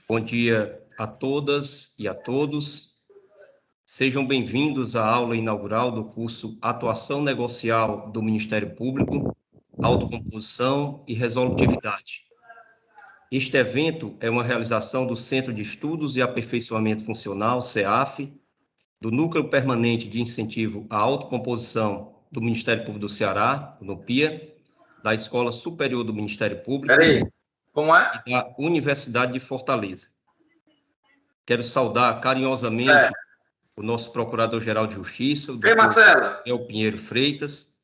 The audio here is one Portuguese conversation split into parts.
Bom dia a todas e a todos. Sejam bem-vindos à aula inaugural do curso Atuação Negocial do Ministério Público, Autocomposição e Resolutividade. Este evento é uma realização do Centro de Estudos e Aperfeiçoamento Funcional, CEAF, do Núcleo Permanente de Incentivo à Autocomposição do Ministério Público do Ceará, NUPIA, da Escola Superior do Ministério Público e da Universidade de Fortaleza. Quero saudar carinhosamente o nosso Procurador-Geral de Justiça, o Dr. Rafael Pinheiro Freitas,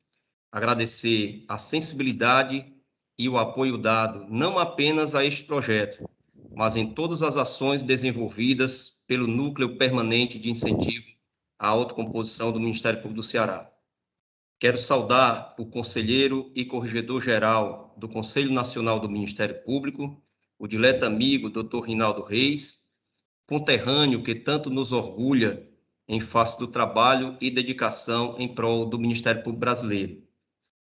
agradecer a sensibilidade e o apoio dado não apenas a este projeto, mas em todas as ações desenvolvidas pelo Núcleo Permanente de Incentivo à Autocomposição do Ministério Público do Ceará. Quero saudar o conselheiro e corregedor-geral do Conselho Nacional do Ministério Público, o dileto amigo Dr. Rinaldo Reis, conterrâneo que tanto nos orgulha em face do trabalho e dedicação em prol do Ministério Público Brasileiro.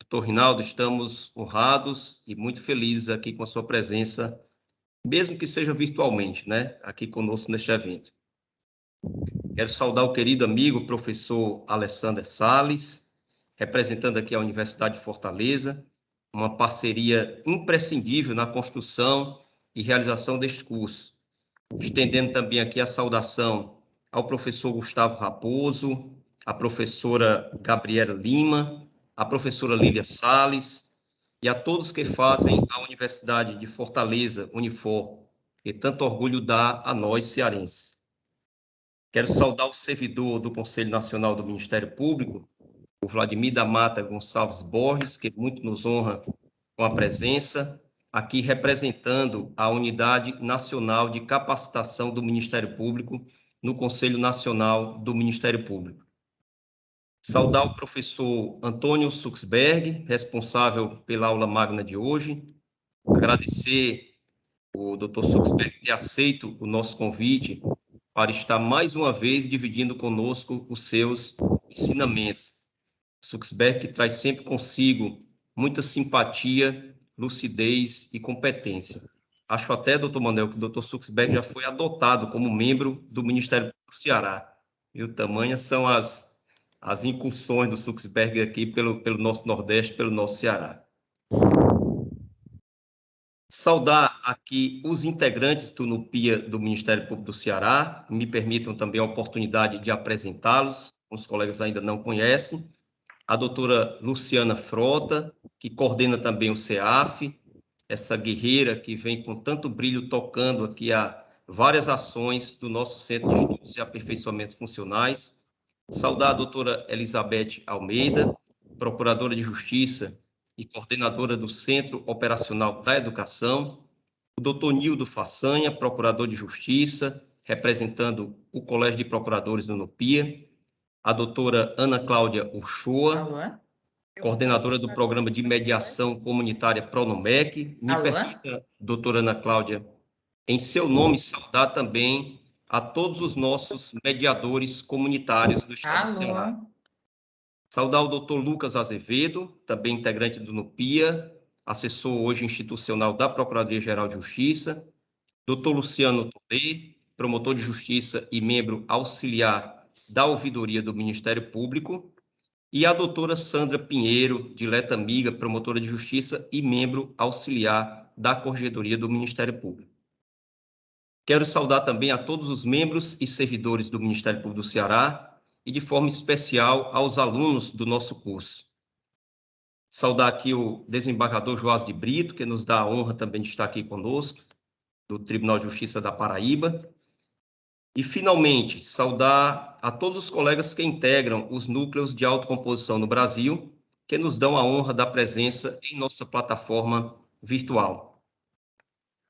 Doutor Rinaldo, estamos honrados e muito felizes aqui com a sua presença, mesmo que seja virtualmente, aqui conosco neste evento. Quero saudar o querido amigo, professor Alessander Salles, representando aqui a Universidade de Fortaleza, uma parceria imprescindível na construção e realização deste curso. Estendendo também aqui a saudação ao professor Gustavo Raposo, à professora Gabriela Lima, à professora Lília Salles e a todos que fazem a Universidade de Fortaleza, Unifor, que tanto orgulho dá a nós cearenses. Quero saudar o servidor do Conselho Nacional do Ministério Público, o Vladimir da Mata Gonçalves Borges, que muito nos honra com a presença, aqui representando a Unidade Nacional de Capacitação do Ministério Público no Conselho Nacional do Ministério Público. Saudar o professor Antônio Suxberg, responsável pela aula magna de hoje. Agradecer o Dr. Suxberg ter aceito o nosso convite para estar mais uma vez dividindo conosco os seus ensinamentos. Suxberg que traz sempre consigo muita simpatia, lucidez e competência. Acho até, doutor Manuel, que o Dr. Suxberg já foi adotado como membro do Ministério Público do Ceará. E o tamanho são as incursões do Suxberg aqui pelo nosso Nordeste, pelo nosso Ceará. Saudar aqui os integrantes do NUPIA do Ministério Público do Ceará. Me permitam também a oportunidade de apresentá-los, os colegas ainda não conhecem. A doutora Luciana Frota, que coordena também o CEAF, essa guerreira que vem com tanto brilho tocando aqui a várias ações do nosso Centro de Estudos e Aperfeiçoamentos Funcionais. Saudar a doutora Elizabeth Almeida, procuradora de Justiça e coordenadora do Centro Operacional da Educação. O doutor Nildo Façanha, procurador de Justiça, representando o Colégio de Procuradores do NUPIA. A doutora Ana Cláudia Uchoa, coordenadora do Programa de Mediação Comunitária Pronomec. Me permita, doutora Ana Cláudia, em seu nome, saudar também a todos os nossos mediadores comunitários do Estado do Ceará. Saudar o doutor Lucas Azevedo, também integrante do NUPIA, assessor hoje institucional da Procuradoria-Geral de Justiça. Doutor Luciano Tolê, promotor de Justiça e membro auxiliar da Ouvidoria do Ministério Público, e a doutora Sandra Pinheiro, dileta amiga, promotora de Justiça e membro auxiliar da Corregedoria do Ministério Público. Quero saudar também a todos os membros e servidores do Ministério Público do Ceará e, de forma especial, aos alunos do nosso curso. Saudar aqui o desembargador Joás de Brito, que nos dá a honra também de estar aqui conosco, do Tribunal de Justiça da Paraíba. E, finalmente, saudar a todos os colegas que integram os núcleos de autocomposição no Brasil, que nos dão a honra da presença em nossa plataforma virtual.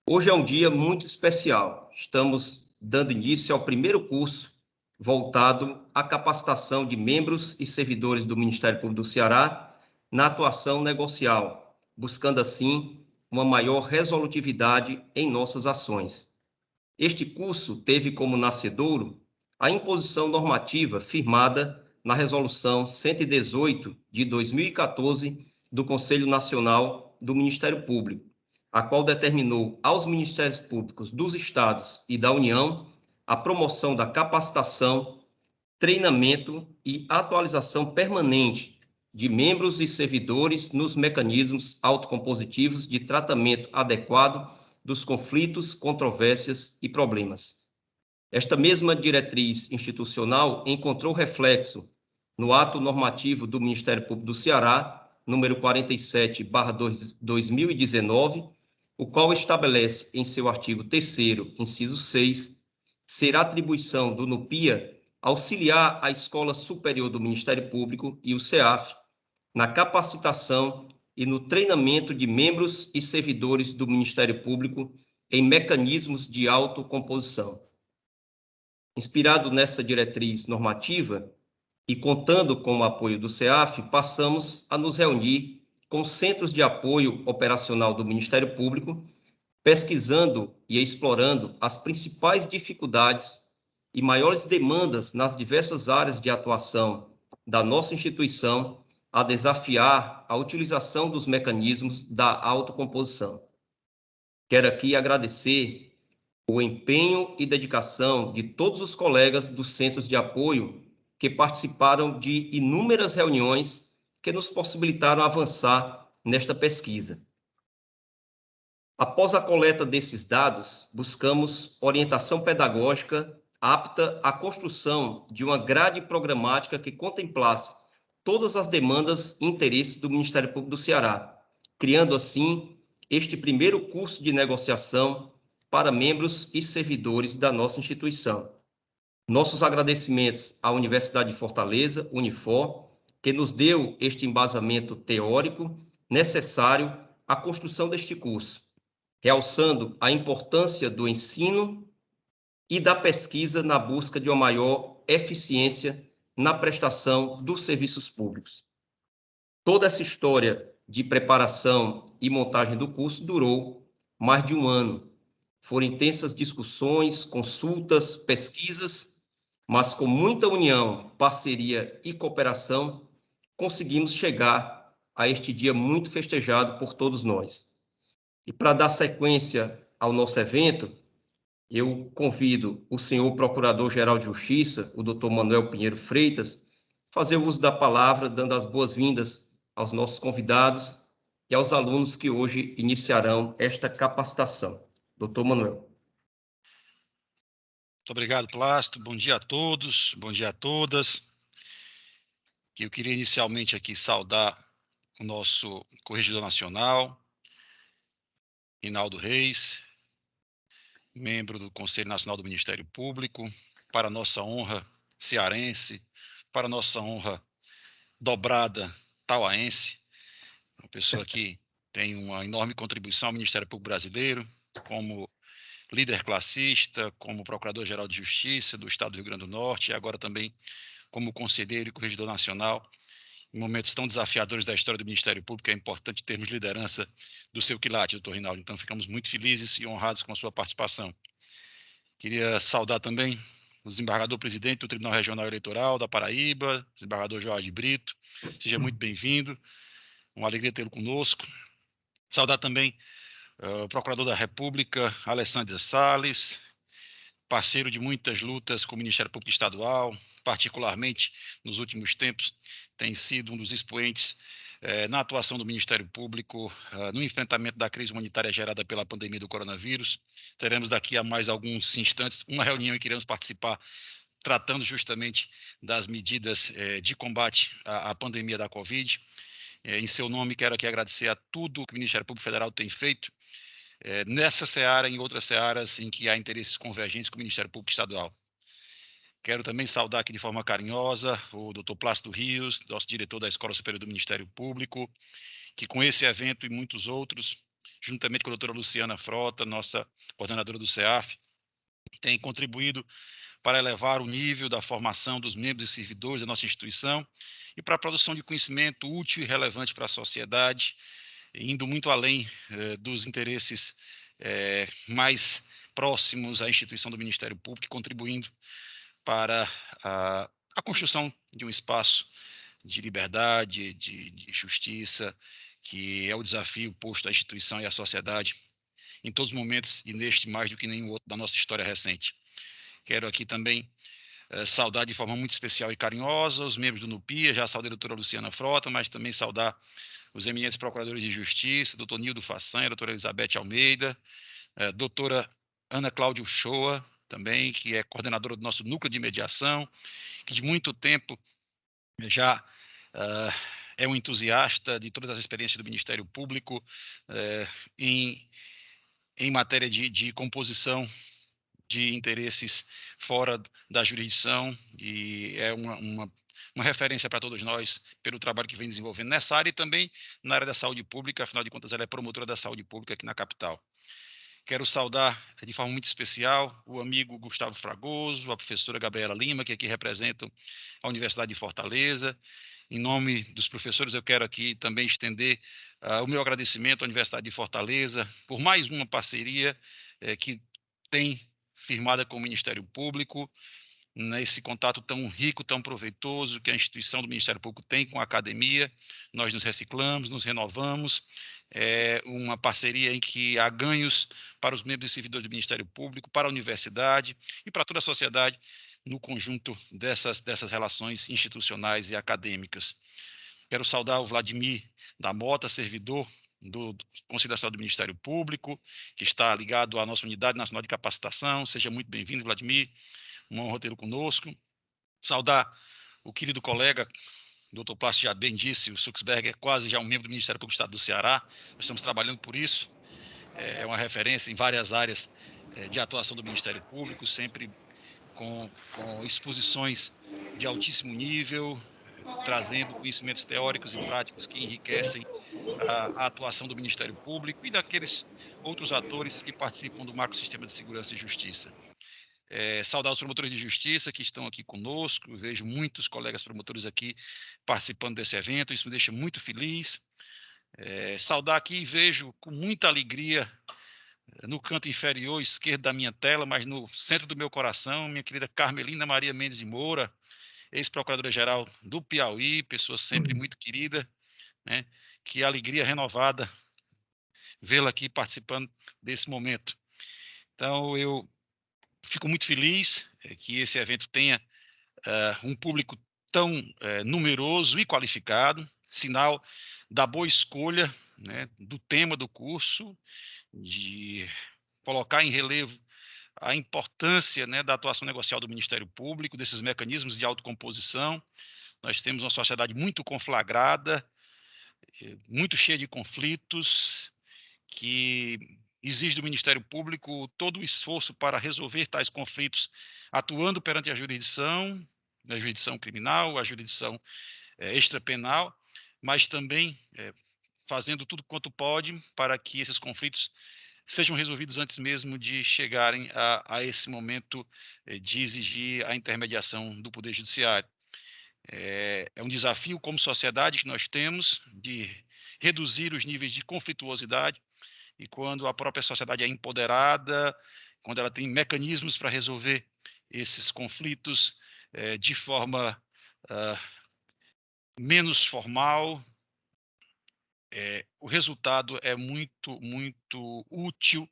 Hoje é um dia muito especial. Estamos dando início ao primeiro curso voltado à capacitação de membros e servidores do Ministério Público do Ceará na atuação negocial, buscando, assim, uma maior resolutividade em nossas ações. Este curso teve como nascedouro a imposição normativa firmada na Resolução 118 de 2014 do Conselho Nacional do Ministério Público, a qual determinou aos Ministérios Públicos dos Estados e da União a promoção da capacitação, treinamento e atualização permanente de membros e servidores nos mecanismos autocompositivos de tratamento adequado dos conflitos, controvérsias e problemas. Esta mesma diretriz institucional encontrou reflexo no ato normativo do Ministério Público do Ceará, número 47/2019, o qual estabelece em seu artigo 3º, inciso 6, ser atribuição do NUPIA auxiliar a Escola Superior do Ministério Público e o CEAF na capacitação e no treinamento de membros e servidores do Ministério Público em mecanismos de autocomposição. Inspirado nessa diretriz normativa e contando com o apoio do CEAF, passamos a nos reunir com centros de apoio operacional do Ministério Público, pesquisando e explorando as principais dificuldades e maiores demandas nas diversas áreas de atuação da nossa instituição a desafiar a utilização dos mecanismos da autocomposição. Quero aqui agradecer o empenho e dedicação de todos os colegas dos centros de apoio que participaram de inúmeras reuniões que nos possibilitaram avançar nesta pesquisa. Após a coleta desses dados, buscamos orientação pedagógica apta à construção de uma grade programática que contemplasse todas as demandas e interesses do Ministério Público do Ceará, criando assim este primeiro curso de negociação para membros e servidores da nossa instituição. Nossos agradecimentos à Universidade de Fortaleza, Unifor, que nos deu este embasamento teórico necessário à construção deste curso, realçando a importância do ensino e da pesquisa na busca de uma maior eficiência na prestação dos serviços públicos. Toda essa história de preparação e montagem do curso durou mais de um ano. Foram intensas discussões, consultas, pesquisas, mas com muita união, parceria e cooperação, conseguimos chegar a este dia muito festejado por todos nós. E para dar sequência ao nosso evento, eu convido o senhor Procurador-Geral de Justiça, o doutor Manuel Pinheiro Freitas, fazer uso da palavra, dando as boas-vindas aos nossos convidados e aos alunos que hoje iniciarão esta capacitação. Doutor Manuel. Muito obrigado, Plácido. Bom dia a todos, bom dia a todas. Eu queria inicialmente aqui saudar o nosso Corregedor Nacional, Rinaldo Reis, membro do Conselho Nacional do Ministério Público, para nossa honra cearense, para nossa honra dobrada tauaense, uma pessoa que tem uma enorme contribuição ao Ministério Público brasileiro, como líder classista, como Procurador-Geral de Justiça do Estado do Rio Grande do Norte e agora também como conselheiro e corregedor nacional. Em momentos tão desafiadores da história do Ministério Público, é importante termos liderança do seu quilate, doutor Rinaldo. Então, ficamos muito felizes e honrados com a sua participação. Queria saudar também o desembargador-presidente do Tribunal Regional Eleitoral da Paraíba, desembargador Jorge Brito. Seja muito bem-vindo. Uma alegria tê-lo conosco. Saudar também o procurador da República, Alessandro Salles, parceiro de muitas lutas com o Ministério Público Estadual, particularmente nos últimos tempos, tem sido um dos expoentes na atuação do Ministério Público no enfrentamento da crise humanitária gerada pela pandemia do coronavírus. Teremos daqui a mais alguns instantes uma reunião em que iremos participar tratando justamente das medidas de combate à pandemia da Covid. Em seu nome, quero aqui agradecer a tudo que o Ministério Público Federal tem feito nessa seara e em outras searas em que há interesses convergentes com o Ministério Público Estadual. Quero também saudar aqui de forma carinhosa o Dr. Plácido Rios, nosso diretor da Escola Superior do Ministério Público, que com esse evento e muitos outros, juntamente com a doutora Luciana Frota, nossa coordenadora do CEAF, tem contribuído para elevar o nível da formação dos membros e servidores da nossa instituição e para a produção de conhecimento útil e relevante para a sociedade, indo muito além dos interesses mais próximos à instituição do Ministério Público, contribuindo para a construção de um espaço de liberdade, de justiça, que é o desafio posto à instituição e à sociedade em todos os momentos e neste mais do que nenhum outro da nossa história recente. Quero aqui também saudar de forma muito especial e carinhosa os membros do NUPIA, já saudei a doutora Luciana Frota, mas também saudar os eminentes procuradores de justiça, doutor Nildo Façanha, doutora Elizabeth Almeida, doutora Ana Cláudia Uchoa, também, que é coordenadora do nosso núcleo de mediação, que de muito tempo já é um entusiasta de todas as experiências do Ministério Público em matéria de composição de interesses fora da jurisdição, e é uma referência para todos nós pelo trabalho que vem desenvolvendo nessa área e também na área da saúde pública. Afinal de contas, ela é promotora da saúde pública aqui na capital. Quero saudar de forma muito especial o amigo Gustavo Fragoso, a professora Gabriela Lima, que aqui representam a Universidade de Fortaleza. Em nome dos professores, eu quero aqui também estender o meu agradecimento à Universidade de Fortaleza por mais uma parceria que tem firmada com o Ministério Público, nesse contato tão rico, tão proveitoso que a instituição do Ministério Público tem com a academia. Nós nos reciclamos, nos renovamos, é uma parceria em que há ganhos para os membros e servidores do Ministério Público, para a universidade e para toda a sociedade no conjunto dessas relações institucionais e acadêmicas. Quero saudar o Vladimir da Mota, servidor do Conselho Nacional do Ministério Público, que está ligado à nossa Unidade Nacional de Capacitação. Seja muito bem-vindo, Vladimir. Uma honra tê-lo conosco. Saudar o querido colega, doutor Plácio já bem disse, o Suxberg é quase já um membro do Ministério Público do Estado do Ceará. Nós estamos trabalhando por isso. É uma referência em várias áreas de atuação do Ministério Público, sempre com exposições de altíssimo nível, trazendo conhecimentos teóricos e práticos que enriquecem a atuação do Ministério Público e daqueles outros atores que participam do macrosistema de segurança e justiça. Saudar os promotores de justiça que estão aqui conosco, vejo muitos colegas promotores aqui participando desse evento, isso me deixa muito feliz. Saudar aqui, vejo com muita alegria, no canto inferior esquerdo da minha tela, mas no centro do meu coração, minha querida Carmelina Maria Mendes de Moura, ex-procuradora-geral do Piauí, pessoa sempre muito querida, né? Que alegria renovada vê-la aqui participando desse momento. Então, eu fico muito feliz que esse evento tenha um público tão numeroso e qualificado, sinal da boa escolha, né, do tema do curso, de colocar em relevo a importância, né, da atuação negocial do Ministério Público, desses mecanismos de autocomposição. Nós temos uma sociedade muito conflagrada, muito cheia de conflitos, que exige do Ministério Público todo o esforço para resolver tais conflitos, atuando perante a jurisdição criminal, a jurisdição extrapenal, mas também fazendo tudo quanto pode para que esses conflitos sejam resolvidos antes mesmo de chegarem a esse momento de exigir a intermediação do Poder Judiciário. É um desafio como sociedade que nós temos de reduzir os níveis de conflituosidade, e quando a própria sociedade é empoderada, quando ela tem mecanismos para resolver esses conflitos de forma menos formal, o resultado é muito, muito útil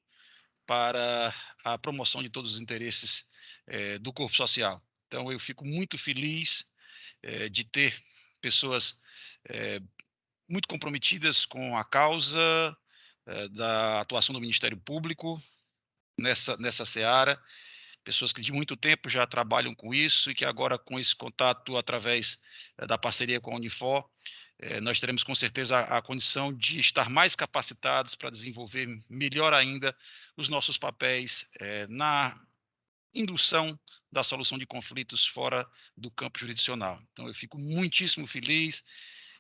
para a promoção de todos os interesses do corpo social. Então, eu fico muito feliz de ter pessoas muito comprometidas com a causa da atuação do Ministério Público nessa seara, pessoas que de muito tempo já trabalham com isso e que agora, com esse contato através da parceria com a Unifor, nós teremos com certeza a condição de estar mais capacitados para desenvolver melhor ainda os nossos papéis na indução da solução de conflitos fora do campo jurisdicional. Então, eu fico muitíssimo feliz,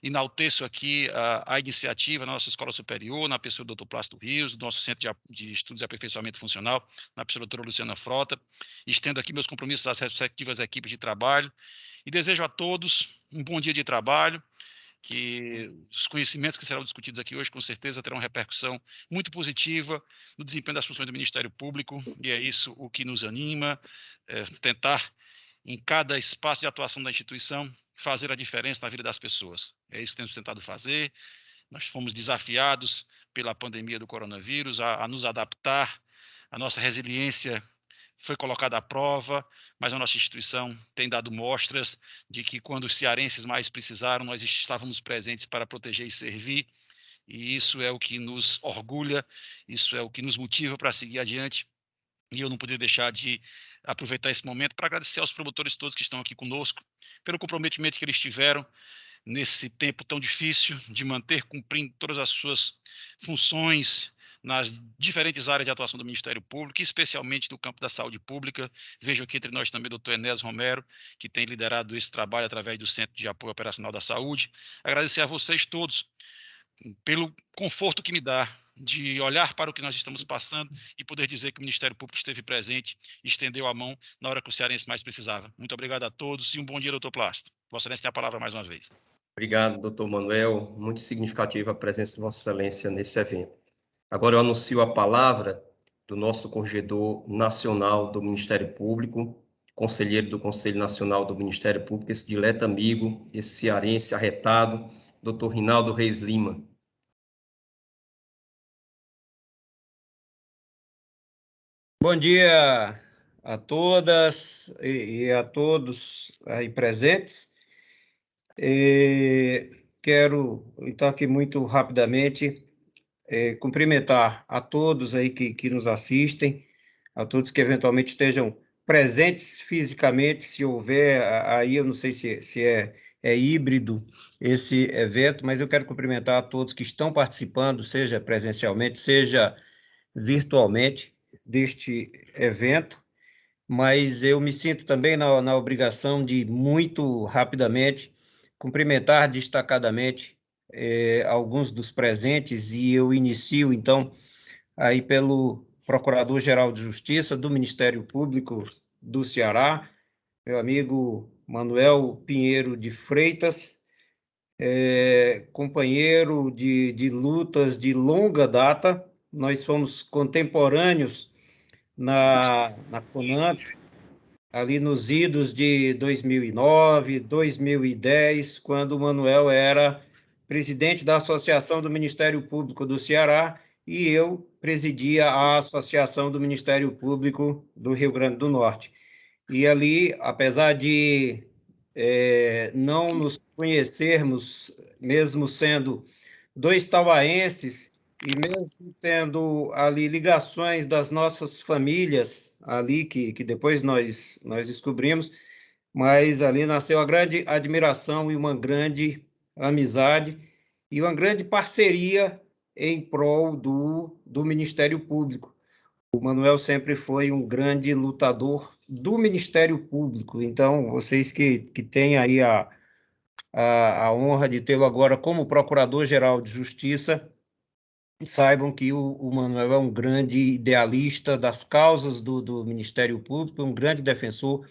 enalteço aqui a iniciativa da nossa Escola Superior, na pessoa do Dr. Plácido Rios, do nosso Centro de Estudos e Aperfeiçoamento Funcional, na pessoa da doutora Luciana Frota. Estendo aqui meus compromissos às respectivas equipes de trabalho e desejo a todos um bom dia de trabalho, que os conhecimentos que serão discutidos aqui hoje, com certeza, terão repercussão muito positiva no desempenho das funções do Ministério Público, e é isso o que nos anima, tentar, em cada espaço de atuação da instituição, fazer a diferença na vida das pessoas. É isso que temos tentado fazer, Nós fomos desafiados pela pandemia do coronavírus a nos adaptar, a nossa resiliência foi colocada à prova, mas a nossa instituição tem dado mostras de que quando os cearenses mais precisaram, nós estávamos presentes para proteger e servir, e isso é o que nos orgulha, isso é o que nos motiva para seguir adiante. E eu não poderia deixar de aproveitar esse momento para agradecer aos promotores todos que estão aqui conosco, pelo comprometimento que eles tiveram nesse tempo tão difícil de manter cumprindo todas as suas funções nas diferentes áreas de atuação do Ministério Público, especialmente no campo da saúde pública. Vejo aqui entre nós também o Dr. Enéas Romero, que tem liderado esse trabalho através do Centro de Apoio Operacional da Saúde. Agradecer a vocês todos pelo conforto que me dá de olhar para o que nós estamos passando e poder dizer que o Ministério Público esteve presente e estendeu a mão na hora que o cearense mais precisava. Muito obrigado a todos e um bom dia, doutor Plácido. Vossa Excelência tem a palavra mais uma vez. Obrigado, doutor Manuel. Muito significativa a presença de Vossa Excelência nesse evento. Agora eu anuncio a palavra do nosso Corregedor Nacional do Ministério Público, conselheiro do Conselho Nacional do Ministério Público, esse dileto amigo, esse cearense arretado, doutor Rinaldo Reis Lima. Bom dia a todas e a todos aí presentes. Quero, então, aqui muito rapidamente, cumprimentar a todos aí que nos assistem, a todos que eventualmente estejam presentes fisicamente, se houver, aí eu não sei se é híbrido esse evento, mas eu quero cumprimentar a todos que estão participando, seja presencialmente, seja virtualmente, deste evento, mas eu me sinto também na obrigação de, muito rapidamente, cumprimentar destacadamente alguns dos presentes, e eu inicio, então, aí pelo Procurador-Geral de Justiça do Ministério Público do Ceará, meu amigo Manuel Pinheiro de Freitas, companheiro de lutas de longa data. Nós fomos contemporâneos na CONAMP, ali nos idos de 2009, 2010, quando o Manuel era presidente da Associação do Ministério Público do Ceará e eu presidia a Associação do Ministério Público do Rio Grande do Norte. E ali, apesar de não nos conhecermos, mesmo sendo dois tauaenses, e mesmo tendo ali ligações das nossas famílias, ali que depois nós descobrimos, mas ali nasceu a grande admiração e uma grande amizade e uma grande parceria em prol do Ministério Público. O Manuel sempre foi um grande lutador do Ministério Público, então vocês que têm aí a honra de tê-lo agora como Procurador-Geral de Justiça, saibam que o Manuel é um grande idealista das causas do Ministério Público, um grande defensor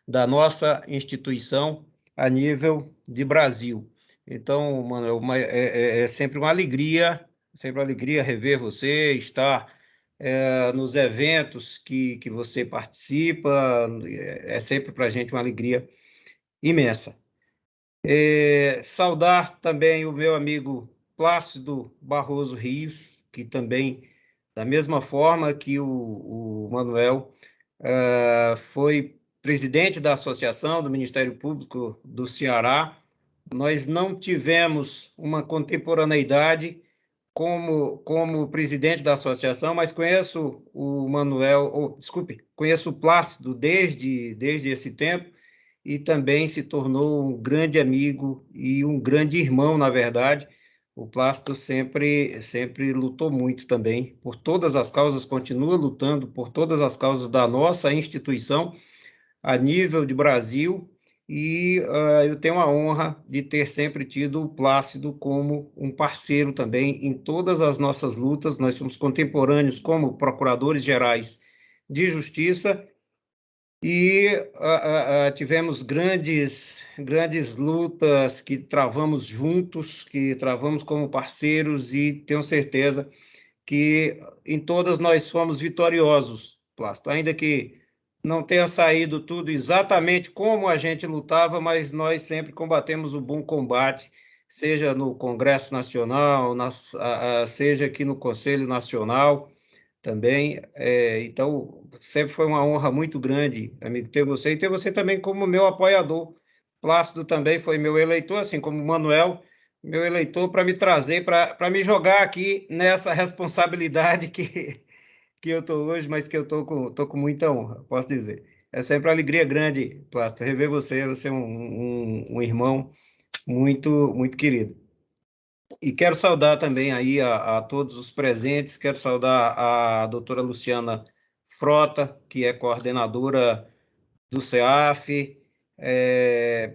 da nossa instituição a nível de Brasil. Então, Manuel, é sempre uma alegria rever você, estar nos eventos que você participa, é sempre para a gente uma alegria imensa. Saudar também o meu amigo Plácido Barroso Rios, que também, da mesma forma que o Manuel, foi presidente da Associação do Ministério Público do Ceará. Nós não tivemos uma contemporaneidade como presidente da associação, mas conheço o Manuel, conheço o Plácido desde esse tempo, e também se tornou um grande amigo e um grande irmão, na verdade. O Plácido sempre lutou muito também por todas as causas, continua lutando por todas as causas da nossa instituição a nível de Brasil, e eu tenho a honra de ter sempre tido o Plácido como um parceiro também em todas as nossas lutas. Nós somos contemporâneos como procuradores gerais de justiça, e tivemos grandes lutas que travamos juntos, que travamos como parceiros, e tenho certeza que em todas nós fomos vitoriosos, Plácido, ainda que não tenha saído tudo exatamente como a gente lutava, mas nós sempre combatemos o bom combate, seja no Congresso Nacional, seja aqui no Conselho Nacional também. Então, sempre foi uma honra muito grande, amigo, ter você, e ter você também como meu apoiador. Plácido também foi meu eleitor, assim como o Manuel, meu eleitor, para me trazer, para me jogar aqui nessa responsabilidade que eu estou hoje, mas que eu tô com muita honra, posso dizer. É sempre uma alegria grande, Plácido, rever você. Você é um irmão muito querido. E quero saudar também aí a todos os presentes, quero saudar a doutora Luciana Frota, que é coordenadora do CEAF.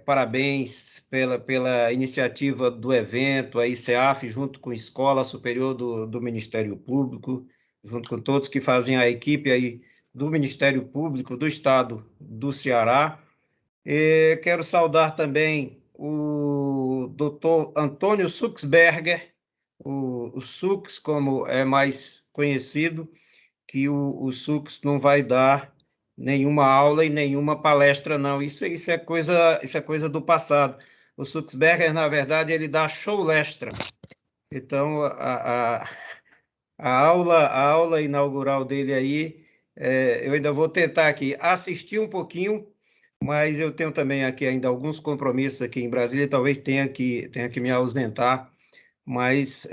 Parabéns pela iniciativa do evento, aí CEAF, junto com a Escola Superior do Ministério Público, junto com todos que fazem a equipe aí do Ministério Público do Estado do Ceará. Quero saudar também o doutor Antônio Suxberger, o Sux, como é mais conhecido, que o Sux não vai dar nenhuma aula e nenhuma palestra, não. Isso é coisa do passado. O Suxberger, na verdade, ele dá show-lestra. Então, a aula inaugural dele aí, eu ainda vou tentar aqui assistir um pouquinho, mas eu tenho também aqui ainda alguns compromissos aqui em Brasília, talvez tenha que me ausentar, mas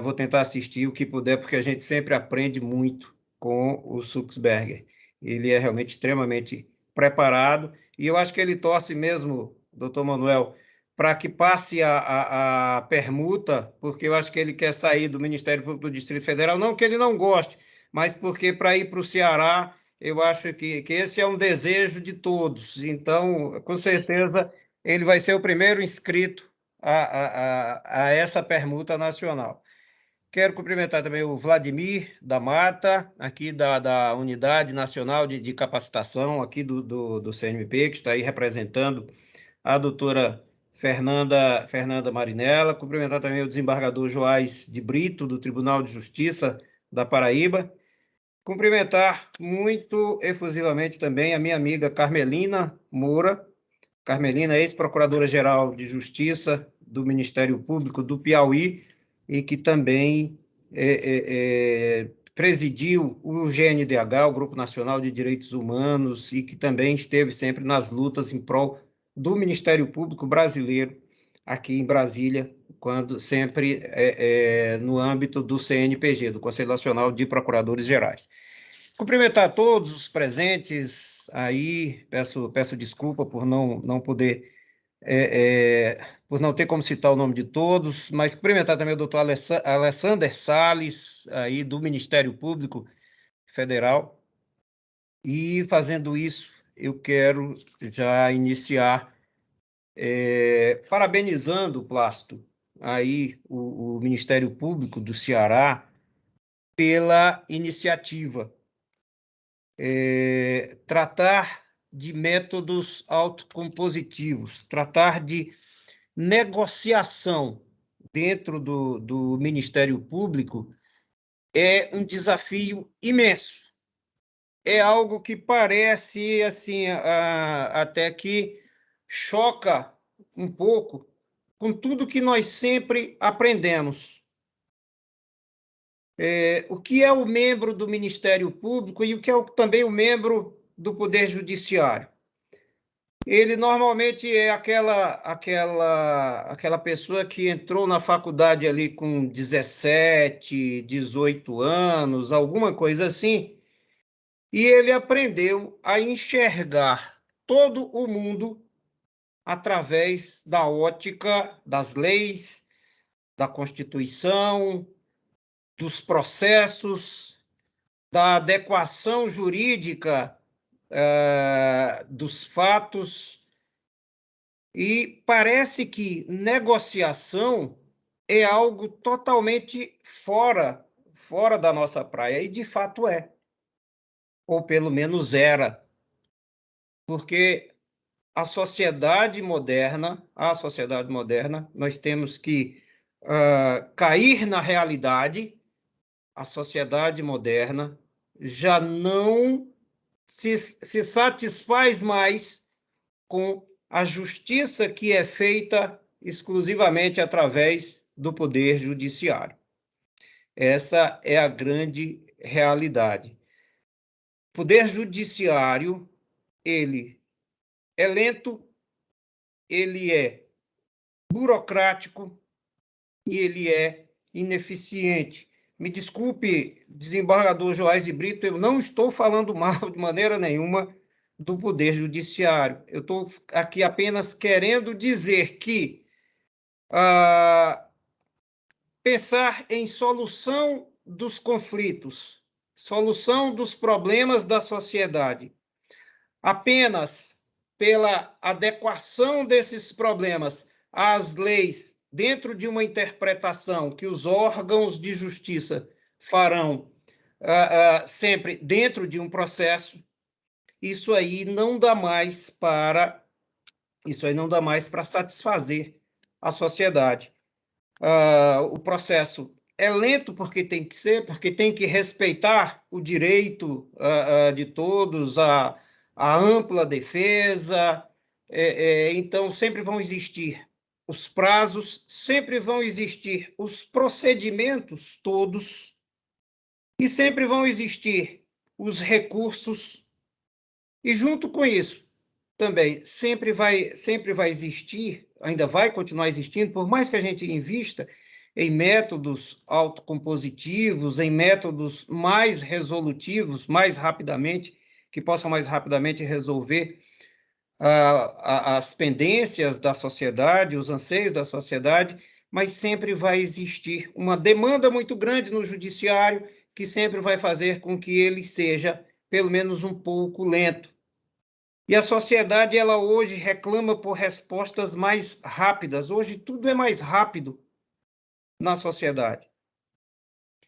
vou tentar assistir o que puder, porque a gente sempre aprende muito com o Suxberger. Ele é realmente extremamente preparado, e eu acho que ele torce mesmo, doutor Manuel, para que passe a permuta, porque eu acho que ele quer sair do Ministério Público do Distrito Federal, não que ele não goste, mas porque para ir para o Ceará, eu acho que esse é um desejo de todos. Então, com certeza, ele vai ser o primeiro inscrito a essa permuta nacional. Quero cumprimentar também o Vladimir da Mata, aqui da Unidade Nacional de Capacitação, aqui do CNMP, que está aí representando a doutora Fernanda Marinella. Cumprimentar também o desembargador Joás de Brito, do Tribunal de Justiça da Paraíba. Cumprimentar muito efusivamente também a minha amiga Carmelina Moura. Carmelina, ex-procuradora-geral de Justiça do Ministério Público do Piauí, e que também presidiu o GNDH, o Grupo Nacional de Direitos Humanos, e que também esteve sempre nas lutas em prol do Ministério Público brasileiro, aqui em Brasília, quando sempre no âmbito do CNPG, do Conselho Nacional de Procuradores Gerais. Cumprimentar todos os presentes aí, peço desculpa por não poder, por não ter como citar o nome de todos, mas cumprimentar também o doutor Alessander Salles, aí do Ministério Público Federal. E fazendo isso, eu quero já iniciar parabenizando, Plácido, aí o Ministério Público do Ceará pela iniciativa. Tratar de métodos autocompositivos, tratar de negociação dentro do Ministério Público é um desafio imenso. É algo que parece, assim, até que choca um pouco com tudo que nós sempre aprendemos. O que é o membro do Ministério Público e o que é também o membro do Poder Judiciário? Ele normalmente é aquela pessoa que entrou na faculdade ali com 17, 18 anos, alguma coisa assim, e ele aprendeu a enxergar todo o mundo através da ótica das leis, da Constituição, dos processos, da adequação jurídica dos fatos, e parece que negociação é algo totalmente fora da nossa praia, e de fato é, ou pelo menos era, porque a sociedade moderna, nós temos que cair na realidade. A sociedade moderna já não se satisfaz mais com a justiça que é feita exclusivamente através do Poder Judiciário. Essa é a grande realidade. O Poder Judiciário, ele é lento, ele é burocrático e ele é ineficiente. Me desculpe, desembargador Joás de Brito, eu não estou falando mal de maneira nenhuma do Poder Judiciário. Eu estou aqui apenas querendo dizer que pensar em solução dos conflitos, solução dos problemas da sociedade, apenas pela adequação desses problemas às leis dentro de uma interpretação que os órgãos de justiça farão sempre dentro de um processo, isso aí não dá mais para satisfazer a sociedade. O processo é lento porque tem que ser, porque tem que respeitar o direito de todos, a ampla defesa, então sempre vão existir os prazos, sempre vão existir os procedimentos todos, e sempre vão existir os recursos, e junto com isso, também sempre vai existir, ainda vai continuar existindo, por mais que a gente invista em métodos autocompositivos, em métodos mais resolutivos, mais rapidamente, que possam mais rapidamente resolver as pendências da sociedade, os anseios da sociedade, mas sempre vai existir uma demanda muito grande no judiciário, que sempre vai fazer com que ele seja, pelo menos, um pouco lento. E a sociedade, ela hoje reclama por respostas mais rápidas. Hoje tudo é mais rápido na sociedade.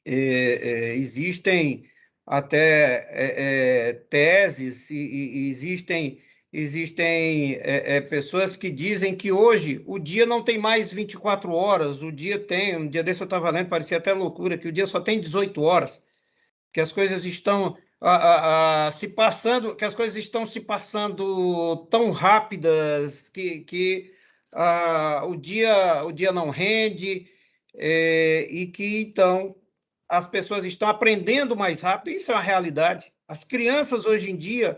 Existem até teses e existem pessoas que dizem que hoje o dia não tem mais 24 horas, um dia desse eu estava lendo, parecia até loucura, que o dia só tem 18 horas, que as coisas estão se passando, que as coisas estão se passando tão rápidas que o dia não rende, e que, então, as pessoas estão aprendendo mais rápido. Isso é uma realidade. As crianças, hoje em dia,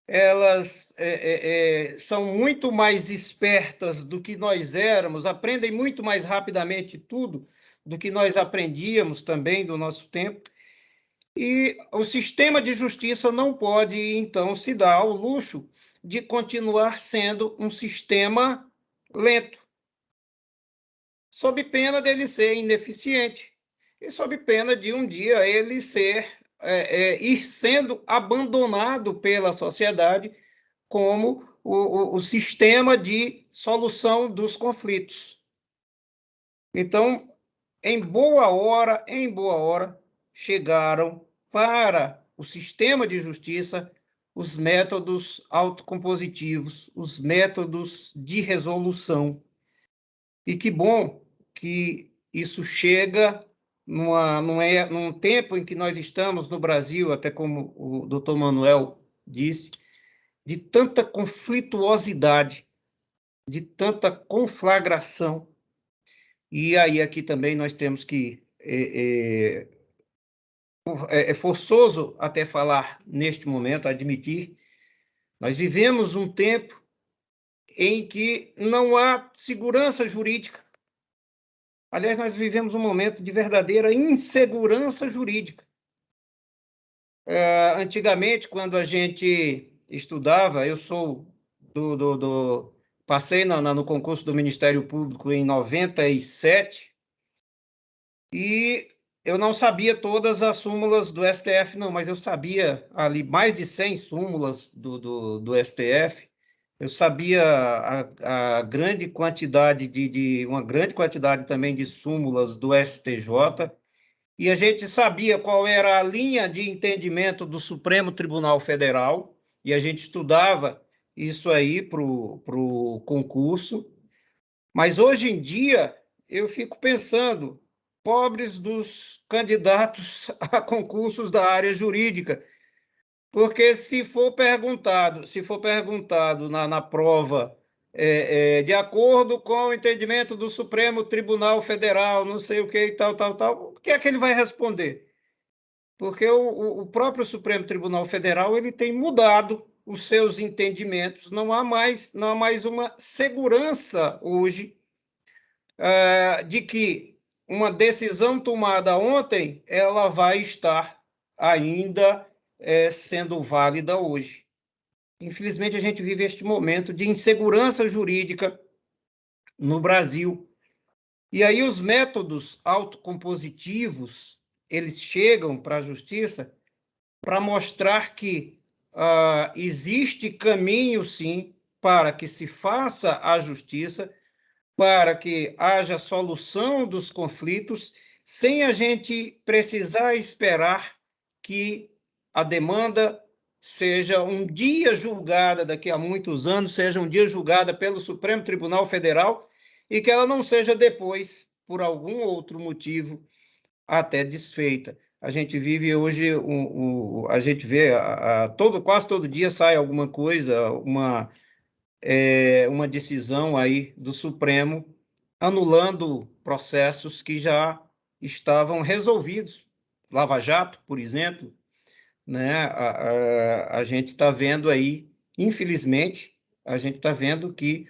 elas são muito mais espertas do que nós éramos, aprendem muito mais rapidamente tudo do que nós aprendíamos também do nosso tempo. E o sistema de justiça não pode, então, se dar ao luxo de continuar sendo um sistema lento, sob pena dele ser ineficiente e sob pena de um dia ele ir sendo abandonado pela sociedade como o sistema de solução dos conflitos. Então, em boa hora, chegaram para o sistema de justiça os métodos autocompositivos, os métodos de resolução. E que bom que isso chega num tempo em que nós estamos no Brasil, até como o doutor Manuel disse, de tanta conflituosidade, de tanta conflagração. E aí aqui também nós temos que é forçoso até falar neste momento, admitir, nós vivemos um tempo em que não há segurança jurídica. Aliás, nós vivemos um momento de verdadeira insegurança jurídica. Antigamente, quando a gente estudava, eu sou passei no concurso do Ministério Público em 97, e eu não sabia todas as súmulas do STF, não, mas eu sabia ali mais de 100 súmulas do STF. Eu sabia a grande quantidade uma grande quantidade também de súmulas do STJ, e a gente sabia qual era a linha de entendimento do Supremo Tribunal Federal, e a gente estudava isso aí para o concurso. Mas hoje em dia eu fico pensando, pobres dos candidatos a concursos da área jurídica, porque se for perguntado na prova de acordo com o entendimento do Supremo Tribunal Federal, não sei o que e tal, o que é que ele vai responder? Porque o próprio Supremo Tribunal Federal ele tem mudado os seus entendimentos, não há mais uma segurança hoje de que uma decisão tomada ontem, ela vai estar ainda sendo válida hoje. Infelizmente, a gente vive este momento de insegurança jurídica no Brasil. E aí os métodos autocompositivos, eles chegam para a justiça para mostrar que existe caminho, sim, para que se faça a justiça, para que haja solução dos conflitos, sem a gente precisar esperar que a demanda seja um dia julgada, daqui a muitos anos, seja um dia julgada pelo Supremo Tribunal Federal e que ela não seja depois, por algum outro motivo, até desfeita. A gente vive hoje, a gente vê, quase todo dia sai alguma coisa, uma decisão aí do Supremo anulando processos que já estavam resolvidos. Lava Jato, por exemplo, né? A gente está vendo aí, infelizmente, a gente está vendo que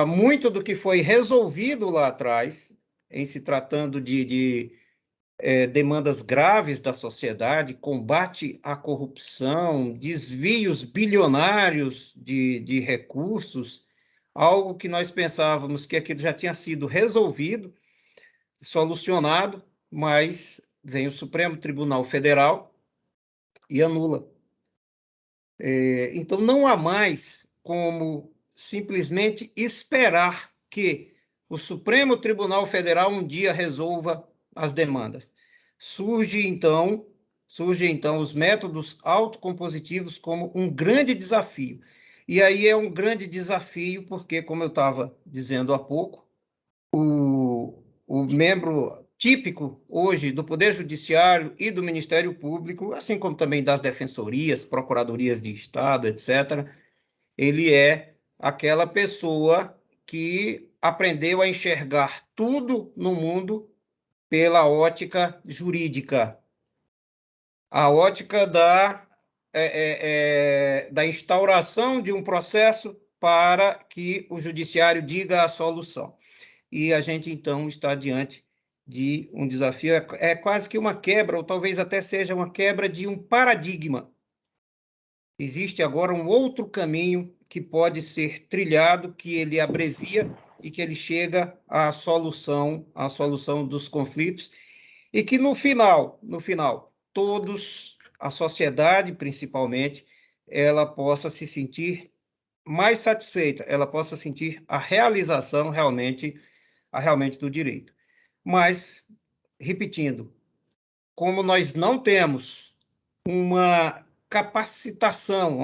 muito do que foi resolvido lá atrás, em se tratando de demandas graves da sociedade, combate à corrupção, desvios bilionários de recursos, algo que nós pensávamos que aquilo já tinha sido resolvido, solucionado, mas vem o Supremo Tribunal Federal e anula. Então, não há mais como simplesmente esperar que o Supremo Tribunal Federal um dia resolva as demandas. Surge então os métodos autocompositivos como um grande desafio. E aí é um grande desafio porque, como eu estava dizendo há pouco, o membro típico hoje do Poder Judiciário e do Ministério Público, assim como também das defensorias, procuradorias de Estado, etc., ele é aquela pessoa que aprendeu a enxergar tudo no mundo pela ótica jurídica, a ótica da instauração de um processo para que o judiciário diga a solução. E a gente, então, está diante de um desafio, é quase que uma quebra, ou talvez até seja uma quebra de um paradigma. Existe agora um outro caminho que pode ser trilhado, que ele abrevia e que ele chega à solução dos conflitos, e que no final, todos, a sociedade principalmente, ela possa se sentir mais satisfeita, ela possa sentir a realização realmente do direito. Mas, repetindo, como nós não temos uma capacitação,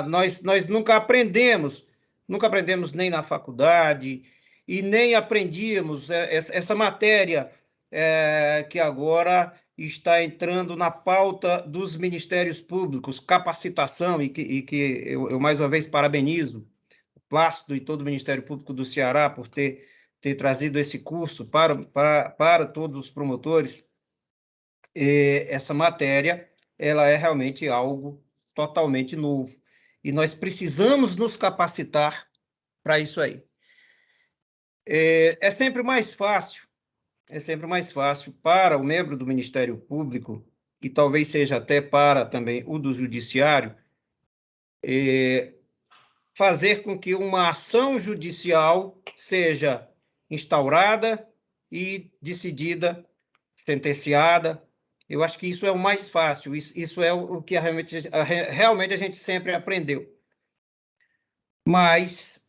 nós nunca aprendemos nem na faculdade, e nem aprendíamos essa matéria que agora está entrando na pauta dos ministérios públicos, capacitação, e que eu mais uma vez parabenizo o Plácido e todo o Ministério Público do Ceará por ter trazido esse curso para todos os promotores. Essa matéria, ela é realmente algo totalmente novo. E nós precisamos nos capacitar para isso aí. É sempre mais fácil para o membro do Ministério Público, e talvez seja até para também o do Judiciário, fazer com que uma ação judicial seja instaurada e decidida, sentenciada. Eu acho que isso é o mais fácil, isso é o que realmente a gente sempre aprendeu. Mas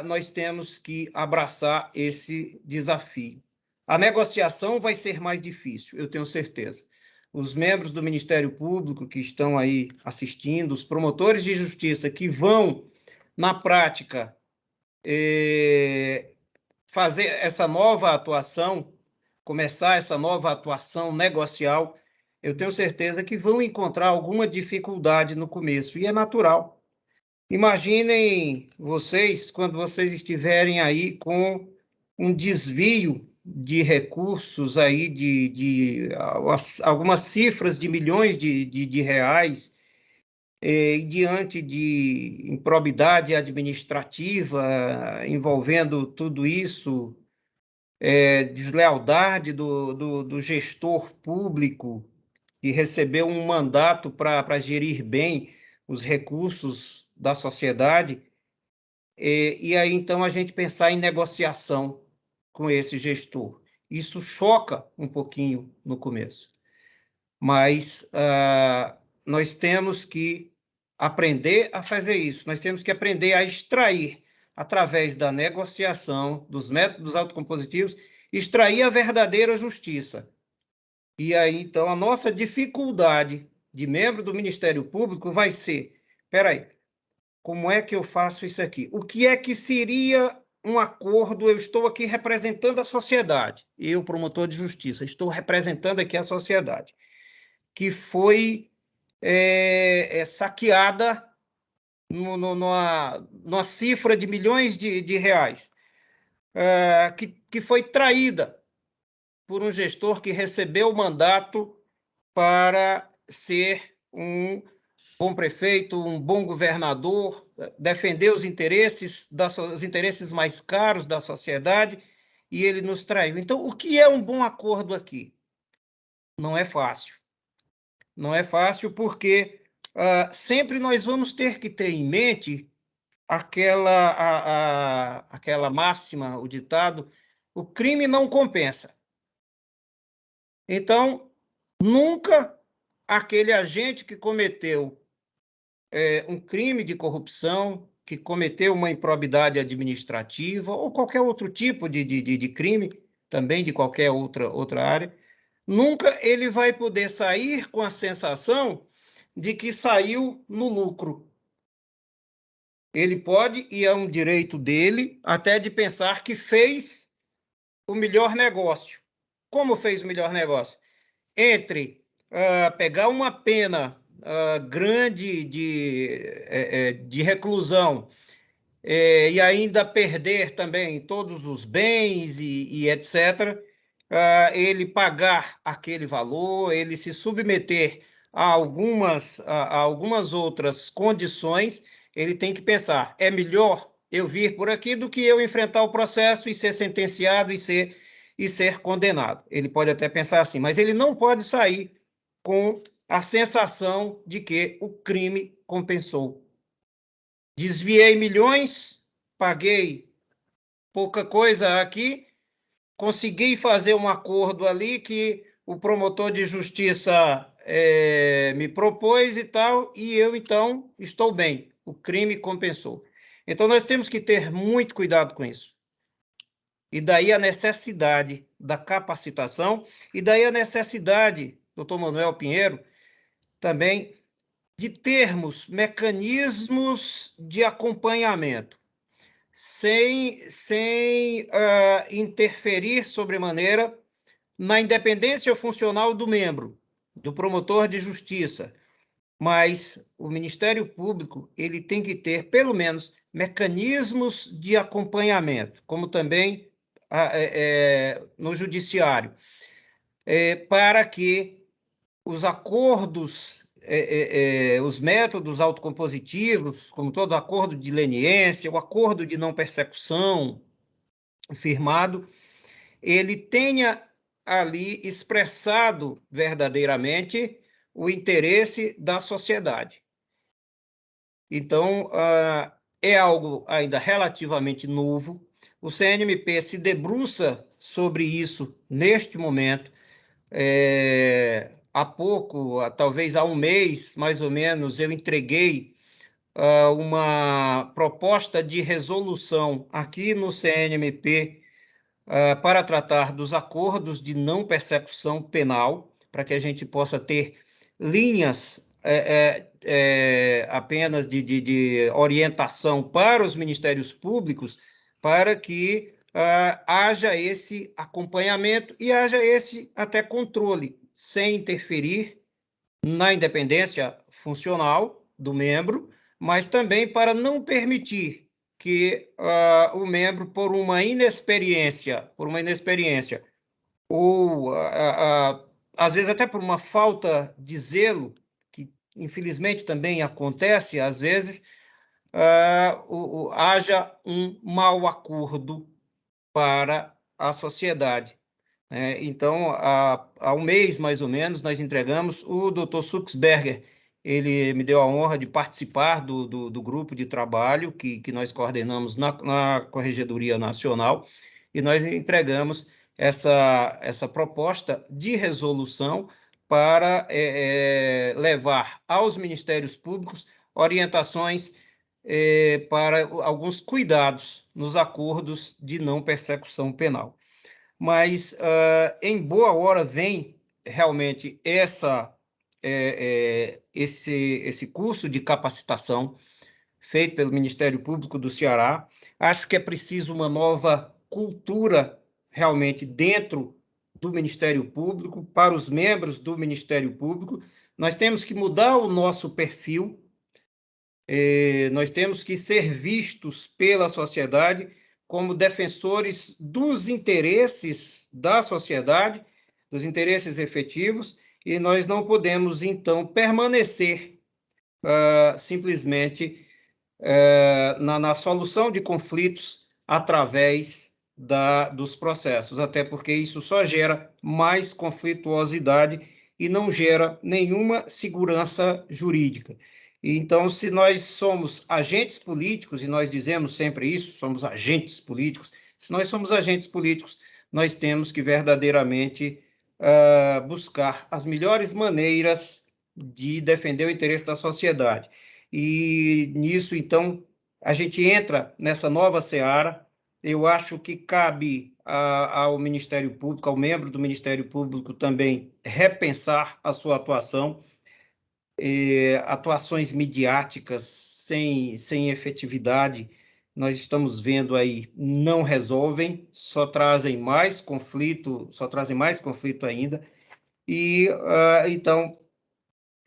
nós temos que abraçar esse desafio. A negociação vai ser mais difícil, eu tenho certeza. Os membros do Ministério Público que estão aí assistindo, os promotores de justiça que vão, na prática, fazer essa nova atuação, começar essa nova atuação negocial, eu tenho certeza que vão encontrar alguma dificuldade no começo, e é natural. Imaginem vocês, quando vocês estiverem aí com um desvio de recursos aí de algumas cifras de milhões de reais, diante de improbidade administrativa envolvendo tudo isso, deslealdade do gestor público que recebeu um mandato para gerir bem os recursos da sociedade, e aí então a gente pensar em negociação com esse gestor. Isso choca um pouquinho no começo, mas nós temos que aprender a fazer isso, nós temos que aprender a extrair, através da negociação, dos métodos autocompositivos, extrair a verdadeira justiça. E aí, então, a nossa dificuldade de membro do Ministério Público vai ser, espera aí, como é que eu faço isso aqui? O que é que seria um acordo? Eu estou aqui representando a sociedade, eu, promotor de justiça, estou representando aqui a sociedade, que foi saqueada numa cifra de milhões de reais, que foi traída por um gestor que recebeu o mandato para ser um bom prefeito, um bom governador, defender os interesses mais caros da sociedade, e ele nos traiu. Então, o que é um bom acordo aqui? Não é fácil. Não é fácil porque sempre nós vamos ter que ter em mente aquela máxima, o ditado, o crime não compensa. Então, nunca aquele agente que cometeu um crime de corrupção, que cometeu uma improbidade administrativa ou qualquer outro tipo de crime, também de qualquer outra área, nunca ele vai poder sair com a sensação de que saiu no lucro. Ele pode, e é um direito dele, até de pensar que fez o melhor negócio. Como fez o melhor negócio? Entre pegar uma pena grande de reclusão e ainda perder também todos os bens e etc., ele pagar aquele valor, ele se submeter a algumas outras condições, ele tem que pensar, é melhor eu vir por aqui do que eu enfrentar o processo e ser sentenciado e ser condenado. Ele pode até pensar assim, mas ele não pode sair com a sensação de que o crime compensou. Desviei milhões, paguei pouca coisa aqui, consegui fazer um acordo ali que o promotor de justiça me propôs e tal, e eu, então, estou bem. O crime compensou. Então, nós temos que ter muito cuidado com isso. E daí a necessidade da capacitação, e daí a necessidade, doutor Manuel Pinheiro, também de termos mecanismos de acompanhamento, sem interferir sobremaneira na independência funcional do membro, do promotor de justiça. Mas o Ministério Público ele tem que ter, pelo menos, mecanismos de acompanhamento, como também no Judiciário, para que os acordos, os métodos autocompositivos, como todo acordo de leniência, o acordo de não persecução firmado, ele tenha ali expressado verdadeiramente o interesse da sociedade. Então, é algo ainda relativamente novo. O CNMP se debruça sobre isso neste momento. Há pouco, talvez há um mês, mais ou menos, eu entreguei uma proposta de resolução aqui no CNMP para tratar dos acordos de não persecução penal, para que a gente possa ter linhas apenas de orientação para os ministérios públicos, para que haja esse acompanhamento e haja esse até controle, sem interferir na independência funcional do membro, mas também para não permitir que o membro, por uma inexperiência, ou às vezes até por uma falta de zelo, que infelizmente também acontece às vezes, haja um mau acordo para a sociedade. Então, há um mês, mais ou menos, nós entregamos o Dr. Suxberger. Ele me deu a honra de participar do grupo de trabalho que nós coordenamos na Corregedoria Nacional, e nós entregamos essa proposta de resolução para levar aos Ministérios Públicos orientações para alguns cuidados nos acordos de não persecução penal. Mas, em boa hora, vem realmente esse curso de capacitação feito pelo Ministério Público do Ceará. Acho que é preciso uma nova cultura realmente dentro do Ministério Público, para os membros do Ministério Público. Nós temos que mudar o nosso perfil, nós temos que ser vistos pela sociedade como defensores dos interesses da sociedade, dos interesses efetivos, e nós não podemos, então, permanecer simplesmente na solução de conflitos através dos processos, até porque isso só gera mais conflituosidade e não gera nenhuma segurança jurídica. Então, se nós somos agentes políticos, e nós dizemos sempre isso, somos agentes políticos, se nós somos agentes políticos, nós temos que verdadeiramente buscar as melhores maneiras de defender o interesse da sociedade. E nisso, então, a gente entra nessa nova seara. Eu acho que cabe ao Ministério Público, ao membro do Ministério Público também, repensar a sua atuação. Atuações midiáticas sem efetividade, nós estamos vendo aí, não resolvem, só trazem mais conflito ainda. E, então,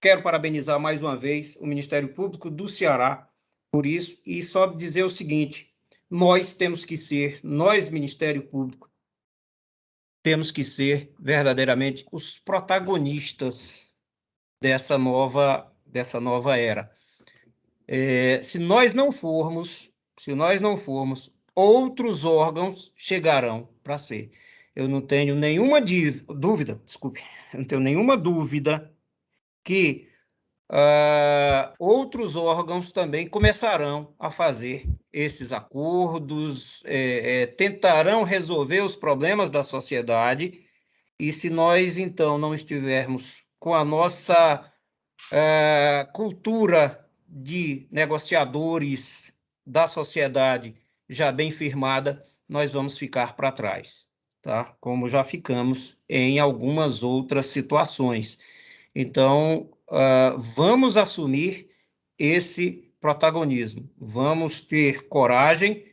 quero parabenizar mais uma vez o Ministério Público do Ceará por isso, e só dizer o seguinte: nós, Ministério Público, temos que ser verdadeiramente os protagonistas dessa nova era. Se nós não formos, outros órgãos chegarão para ser. Eu não tenho nenhuma dúvida que outros órgãos também começarão a fazer esses acordos, tentarão resolver os problemas da sociedade, e se nós, então, não estivermos com a nossa cultura de negociadores da sociedade já bem firmada, nós vamos ficar para trás, tá? Como já ficamos em algumas outras situações. Então, vamos assumir esse protagonismo, vamos ter coragem.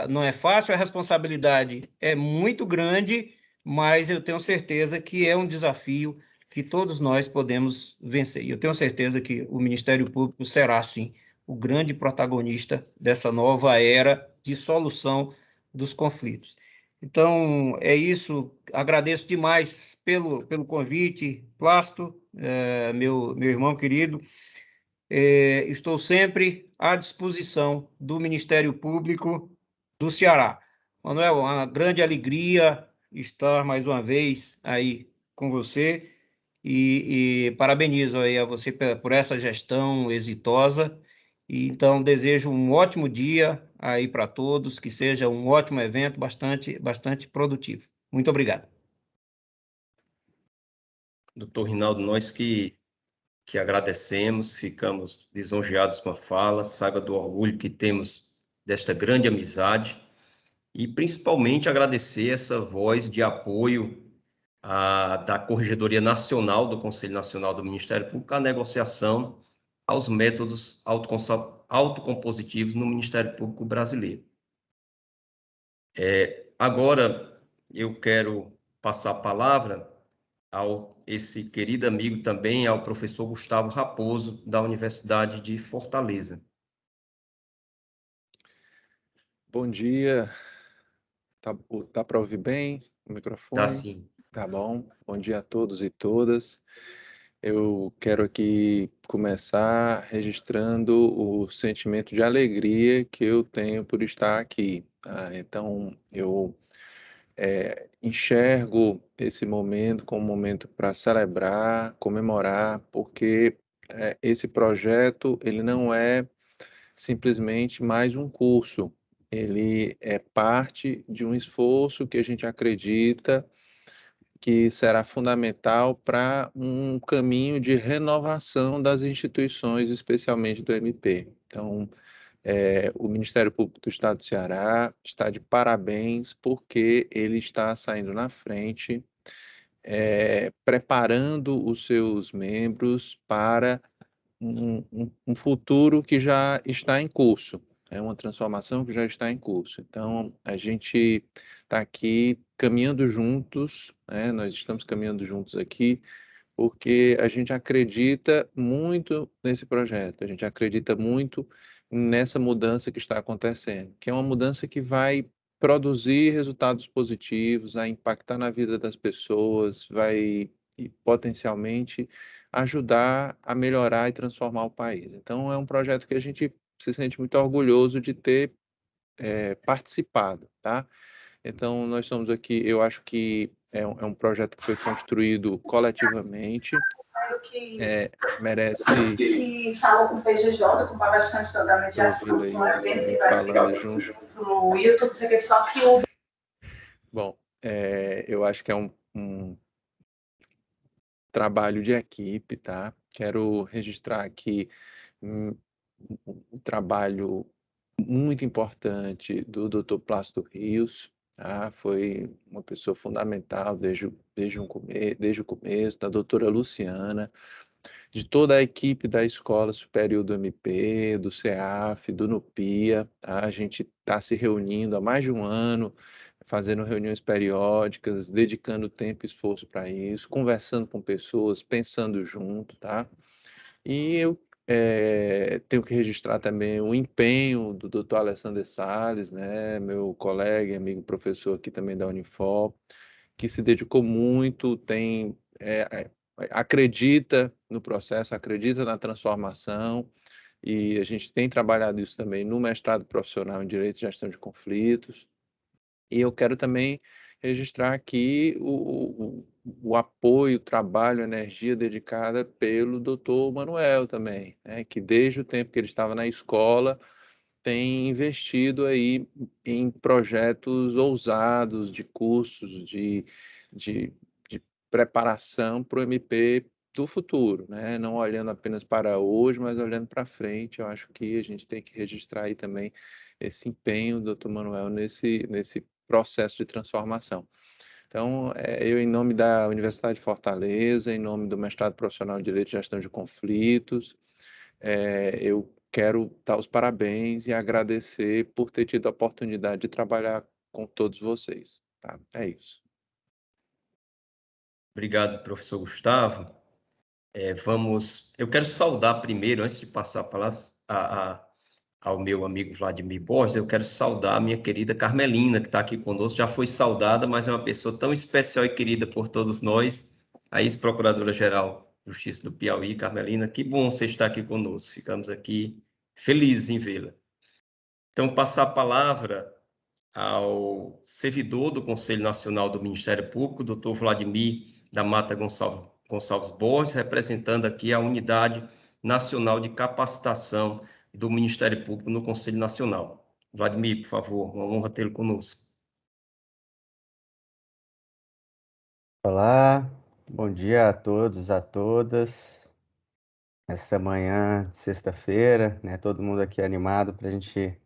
Não é fácil, a responsabilidade é muito grande, mas eu tenho certeza que é um desafio que todos nós podemos vencer. E eu tenho certeza que o Ministério Público será, sim, o grande protagonista dessa nova era de solução dos conflitos. Então, é isso. Agradeço demais pelo convite, Plácido, meu irmão querido. Estou sempre à disposição do Ministério Público do Ceará. Manuel, uma grande alegria estar mais uma vez aí com você, e parabenizo aí a você por essa gestão exitosa. E então desejo um ótimo dia aí para todos, que seja um ótimo evento, bastante produtivo. Muito obrigado. Doutor Rinaldo, nós que agradecemos, ficamos lisonjeados com a fala, saiba do orgulho que temos desta grande amizade, e principalmente agradecer essa voz de apoio da Corregedoria Nacional do Conselho Nacional do Ministério Público à negociação aos métodos autocompositivos no Ministério Público brasileiro. Agora, eu quero passar a palavra ao esse querido amigo também, ao professor Gustavo Raposo, da Universidade de Fortaleza. Bom dia. Tá para ouvir bem o microfone? Tá sim. Tá bom. Bom dia a todos e todas. Eu quero aqui começar registrando o sentimento de alegria que eu tenho por estar aqui. Tá? Então, eu enxergo esse momento como um momento para celebrar, comemorar, porque esse projeto ele não é simplesmente mais um curso. Ele é parte de um esforço que a gente acredita que será fundamental para um caminho de renovação das instituições, especialmente do MP. Então, o Ministério Público do Estado do Ceará está de parabéns porque ele está saindo na frente, preparando os seus membros para um futuro que já está em curso, é uma transformação que já está em curso. Então, a gente está aqui caminhando juntos, né? Nós estamos caminhando juntos aqui, porque a gente acredita muito nesse projeto, a gente acredita muito nessa mudança que está acontecendo, que é uma mudança que vai produzir resultados positivos, vai impactar na vida das pessoas, vai potencialmente ajudar a melhorar e transformar o país. Então, é um projeto que a gente se sente muito orgulhoso de ter participado, tá? Então, nós estamos aqui, eu acho que é um projeto que foi construído coletivamente, merece... Que falou com o PGJ, com bastante da mediação, aí um evento que vai falando ser junto. no YouTube, você vê só que o... Bom, eu acho que é um trabalho de equipe, tá? Quero registrar aqui um trabalho muito importante do Dr. Plácido Rios, tá? Foi uma pessoa fundamental desde o começo, da doutora Luciana, de toda a equipe da Escola Superior do MP, do CEAF, do NUPIA, tá? A gente está se reunindo há mais de um ano, fazendo reuniões periódicas, dedicando tempo e esforço para isso, conversando com pessoas, pensando junto, tá? E eu tenho que registrar também o empenho do Dr. Alessandro Salles, né, meu colega e amigo professor aqui também da Unifor, que se dedicou muito, acredita no processo, acredita na transformação, e a gente tem trabalhado isso também no mestrado profissional em Direito e Gestão de Conflitos. E eu quero também registrar aqui o apoio, o trabalho, a energia dedicada pelo doutor Manuel também, né, que desde o tempo que ele estava na escola tem investido aí em projetos ousados de cursos, de, de preparação para o MP do futuro, né? Não olhando apenas para hoje, mas olhando para frente. Eu acho que a gente tem que registrar aí também esse empenho do Dr. Manuel nesse processo de transformação. Então, eu, em nome da Universidade de Fortaleza, em nome do Mestrado Profissional em Direito e Gestão de Conflitos, eu quero dar os parabéns e agradecer por ter tido a oportunidade de trabalhar com todos vocês. Tá? É isso. Obrigado, professor Gustavo. Eu quero saudar primeiro, antes de passar a palavra ao meu amigo Vladimir Borges, eu quero saudar a minha querida Carmelina, que está aqui conosco. Já foi saudada, mas é uma pessoa tão especial e querida por todos nós, a ex-procuradora-geral de Justiça do Piauí, Carmelina. Que bom você estar aqui conosco. Ficamos aqui felizes em vê-la. Então, passar a palavra ao servidor do Conselho Nacional do Ministério Público, doutor Vladimir da Mata Gonçalves Borges, representando aqui a Unidade Nacional de Capacitação do Ministério Público no Conselho Nacional. Vladimir, por favor, uma honra tê-lo conosco. Olá, bom dia a todos, a todas. Esta manhã, sexta-feira, né? Todo mundo aqui animado para a gente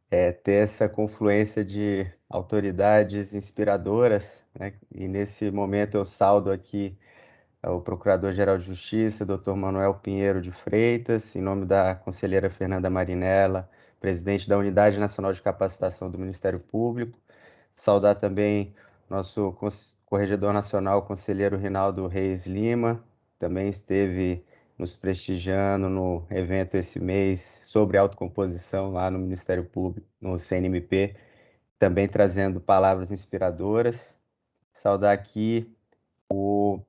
ter essa confluência de autoridades inspiradoras, né? E nesse momento eu saldo aqui o Procurador-Geral de Justiça, Dr. Manuel Pinheiro de Freitas, em nome da conselheira Fernanda Marinella, presidente da Unidade Nacional de Capacitação do Ministério Público. Saudar também nosso corregedor nacional, conselheiro Rinaldo Reis Lima, também esteve nos prestigiando no evento esse mês sobre autocomposição lá no Ministério Público, no CNMP, também trazendo palavras inspiradoras. Saudar aqui o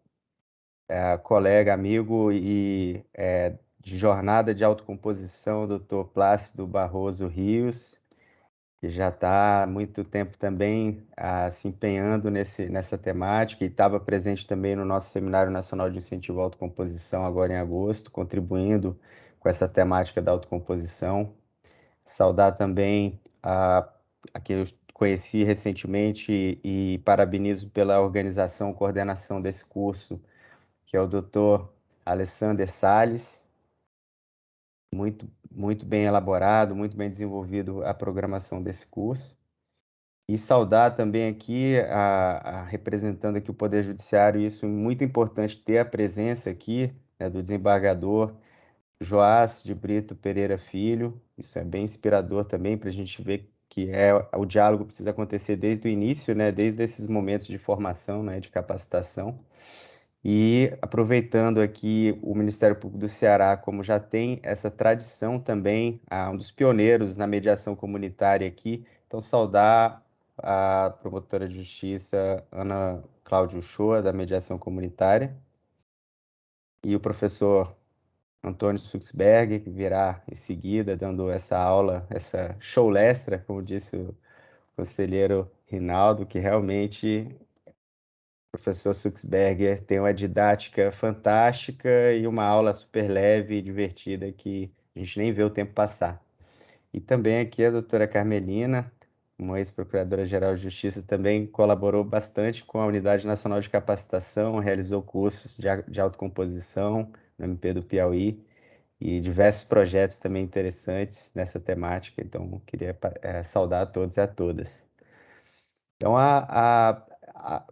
colega, amigo e de jornada de autocomposição, Dr. Plácido Barroso Rios, que já está há muito tempo também se empenhando nessa temática e estava presente também no nosso Seminário Nacional de Incentivo à Autocomposição, agora em agosto, contribuindo com essa temática da autocomposição. Saudar também a quem eu conheci recentemente e parabenizo pela organização e coordenação desse curso, que é o Dr. Alessander Salles. Muito bem elaborado, muito bem desenvolvido a programação desse curso. E saudar também aqui, representando aqui o Poder Judiciário, isso é muito importante ter a presença aqui, né, do desembargador Joás de Brito Pereira Filho. Isso é bem inspirador também para a gente ver que o diálogo precisa acontecer desde o início, né, desde esses momentos de formação, né, de capacitação. E aproveitando aqui o Ministério Público do Ceará, como já tem essa tradição também, um dos pioneiros na mediação comunitária aqui, então saudar a promotora de justiça Ana Cláudia Uchoa, da mediação comunitária, e o professor Antônio Suxberger, que virá em seguida dando essa aula, essa showlestra, como disse o conselheiro Rinaldo, que realmente o professor Suxberger tem uma didática fantástica e uma aula super leve e divertida que a gente nem vê o tempo passar. E também aqui a doutora Carmelina, uma ex-procuradora-geral de Justiça, também colaborou bastante com a Unidade Nacional de Capacitação, realizou cursos de autocomposição no MP do Piauí e diversos projetos também interessantes nessa temática. Então, queria saudar a todos e a todas. Então,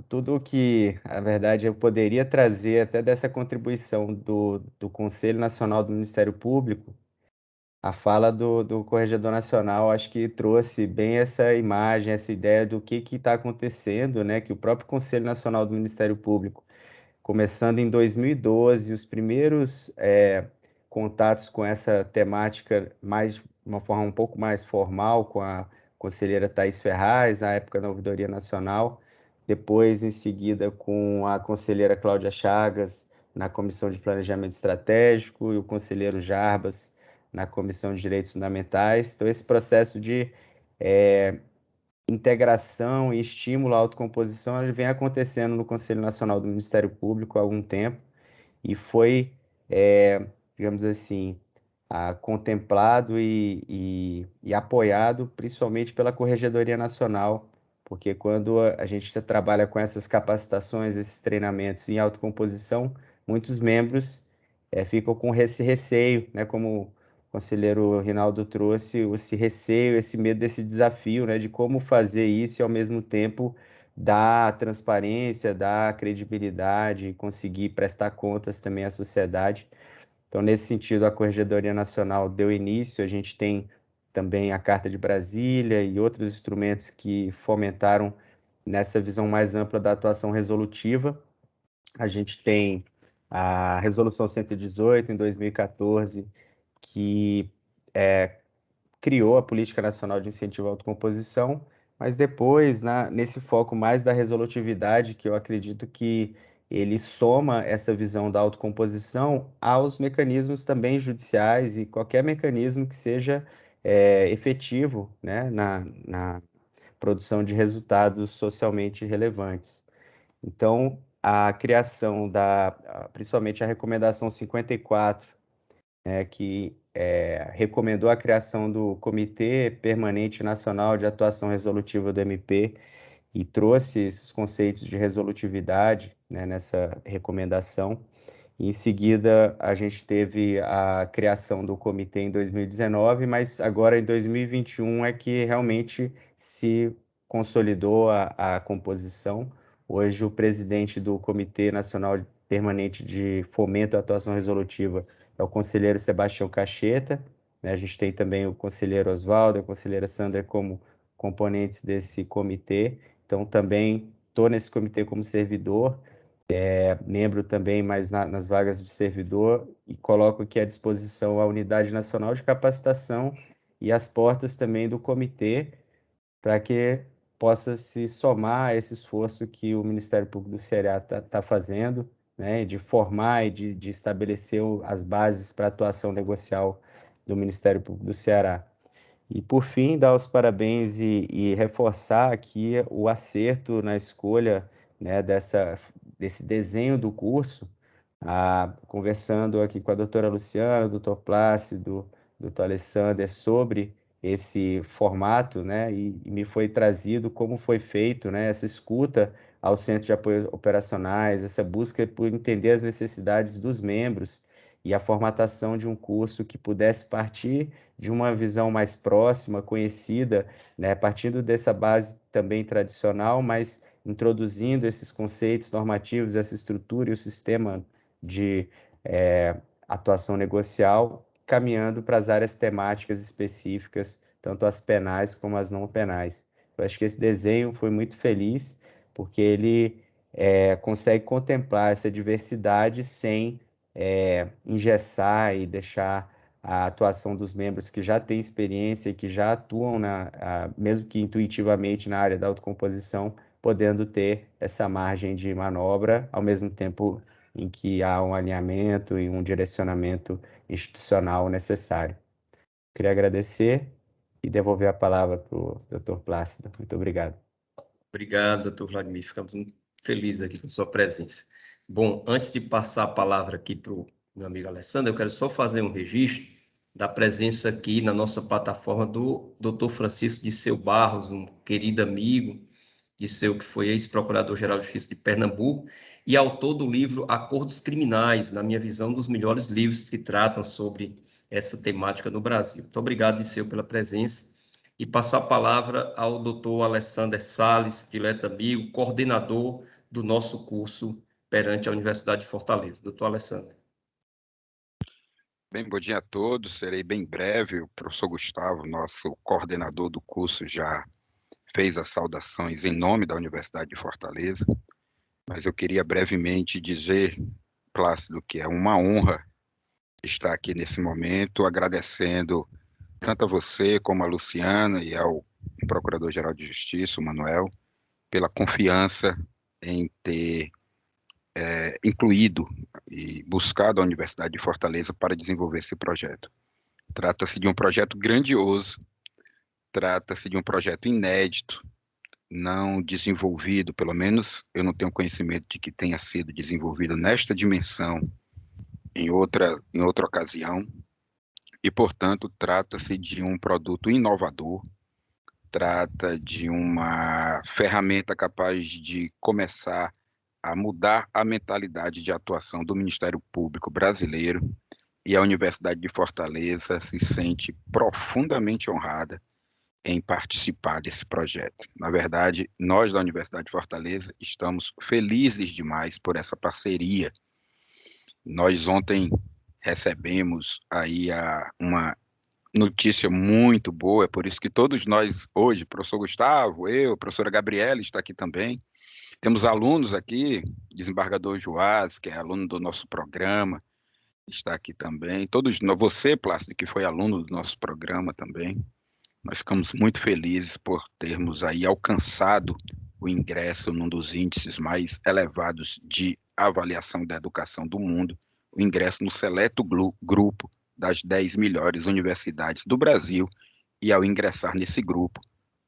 tudo que, na verdade, eu poderia trazer até dessa contribuição do Conselho Nacional do Ministério Público, a fala do Corregedor Nacional, acho que trouxe bem essa imagem, essa ideia do que está acontecendo, né? Que o próprio Conselho Nacional do Ministério Público, começando em 2012, os primeiros contatos com essa temática de uma forma um pouco mais formal, com a conselheira Thais Ferraz, na época da Ouvidoria Nacional, depois, em seguida, com a conselheira Cláudia Chagas, na Comissão de Planejamento Estratégico, e o conselheiro Jarbas, na Comissão de Direitos Fundamentais. Então, esse processo de integração e estímulo à autocomposição, ele vem acontecendo no Conselho Nacional do Ministério Público há algum tempo e foi, digamos assim, contemplado e apoiado principalmente pela Corregedoria Nacional, porque quando a gente trabalha com essas capacitações, esses treinamentos em autocomposição, muitos membros ficam com esse receio, né, como o conselheiro Rinaldo trouxe, esse receio, esse medo desse desafio, né, de como fazer isso e ao mesmo tempo dar transparência, dar credibilidade, conseguir prestar contas também à sociedade. Então, nesse sentido, a Corregedoria Nacional deu início, a gente tem também a Carta de Brasília e outros instrumentos que fomentaram nessa visão mais ampla da atuação resolutiva. A gente tem a Resolução 118, em 2014, que criou a Política Nacional de Incentivo à Autocomposição, mas depois, nesse foco mais da resolutividade, que eu acredito que ele soma essa visão da autocomposição aos mecanismos também judiciais e qualquer mecanismo que seja efetivo, né, na produção de resultados socialmente relevantes. Então, a criação principalmente a recomendação 54, que recomendou a criação do Comitê Permanente Nacional de Atuação Resolutiva do MP e trouxe esses conceitos de resolutividade, né, nessa recomendação. E, em seguida, a gente teve a criação do comitê em 2019, mas agora em 2021 é que realmente se consolidou a composição. Hoje, o presidente do Comitê Nacional Permanente de Fomento à Atuação Resolutiva é o conselheiro Sebastião Cacheta, né? A gente tem também o conselheiro Oswaldo, a conselheira Sandra como componentes desse comitê. Então, também estou nesse comitê como servidor, membro também, mas nas vagas de servidor, e coloco aqui à disposição a Unidade Nacional de Capacitação e as portas também do comitê, para que possa se somar a esse esforço que o Ministério Público do Ceará está fazendo, né, de formar e de estabelecer as bases para a atuação negocial do Ministério Público do Ceará. E, por fim, dar os parabéns e reforçar aqui o acerto na escolha, né, desse desenho do curso, conversando aqui com a doutora Luciana, o doutor Plácido, o doutor Alessander, sobre esse formato, né, e me foi trazido como foi feito, né, essa escuta ao Centro de Apoio Operacionais, essa busca por entender as necessidades dos membros e a formatação de um curso que pudesse partir de uma visão mais próxima, conhecida, né, partindo dessa base também tradicional, mas introduzindo esses conceitos normativos, essa estrutura e o sistema de atuação negocial, caminhando para as áreas temáticas específicas, tanto as penais como as não penais. Eu acho que esse desenho foi muito feliz, porque ele consegue contemplar essa diversidade sem engessar e deixar a atuação dos membros que já têm experiência e que já atuam, mesmo que intuitivamente, na área da autocomposição, podendo ter essa margem de manobra, ao mesmo tempo em que há um alinhamento e um direcionamento institucional necessário. Queria agradecer e devolver a palavra para o Dr. Plácido. Muito obrigado. Obrigado, doutor Vladimir. Ficamos muito felizes aqui com sua presença. Bom, antes de passar a palavra aqui para o meu amigo Alessandro, eu quero só fazer um registro da presença aqui na nossa plataforma do doutor Francisco Disseu Barros, um querido amigo, Disseu, que foi ex-procurador-geral de Justiça de Pernambuco e autor do livro Acordos Criminais, na minha visão, um dos melhores livros que tratam sobre essa temática no Brasil. Muito obrigado, Disseu, pela presença. E passar a palavra ao doutor Alessander Salles, dileto amigo, coordenador do nosso curso perante a Universidade de Fortaleza. Doutor Alessander. Bem, bom dia a todos, serei bem breve. O professor Gustavo, nosso coordenador do curso, já fez as saudações em nome da Universidade de Fortaleza, mas eu queria brevemente dizer, Plácido, que é uma honra estar aqui nesse momento, agradecendo tanto a você como a Luciana e ao Procurador-Geral de Justiça, o Manuel, pela confiança em ter incluído e buscado a Universidade de Fortaleza para desenvolver esse projeto. Trata-se de um projeto grandioso, trata-se de um projeto inédito, não desenvolvido, pelo menos eu não tenho conhecimento de que tenha sido desenvolvido nesta dimensão em outra ocasião, e, portanto, trata-se de um produto inovador, trata de uma ferramenta capaz de começar a mudar a mentalidade de atuação do Ministério Público brasileiro, e a Universidade de Fortaleza se sente profundamente honrada em participar desse projeto. Na verdade, nós da Universidade de Fortaleza estamos felizes demais por essa parceria. Nós ontem recebemos aí uma notícia muito boa, é por isso que todos nós hoje, professor Gustavo, eu, a professora Gabriela está aqui também, temos alunos aqui, desembargador Joás, que é aluno do nosso programa, está aqui também, todos nós, você, Plácido, que foi aluno do nosso programa também, nós ficamos muito felizes por termos aí alcançado o ingresso num dos índices mais elevados de avaliação da educação do mundo, o ingresso no seleto grupo das 10 melhores universidades do Brasil, e ao ingressar nesse grupo,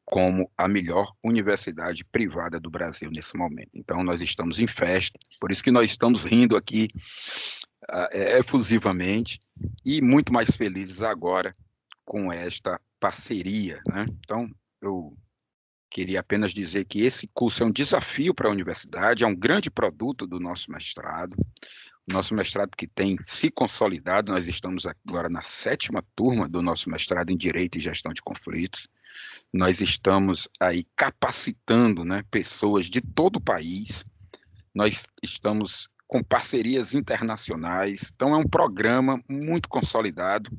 como a melhor universidade privada do Brasil nesse momento. Então, nós estamos em festa, por isso que nós estamos rindo aqui efusivamente, e muito mais felizes agora com esta parceria, né? Então, eu queria apenas dizer que esse curso é um desafio para a universidade, é um grande produto do nosso mestrado, o nosso mestrado que tem se consolidado. Nós estamos agora na 7ª turma do nosso mestrado em Direito e Gestão de Conflitos. Nós estamos aí capacitando, né, pessoas de todo o país, nós estamos com parcerias internacionais, então é um programa muito consolidado.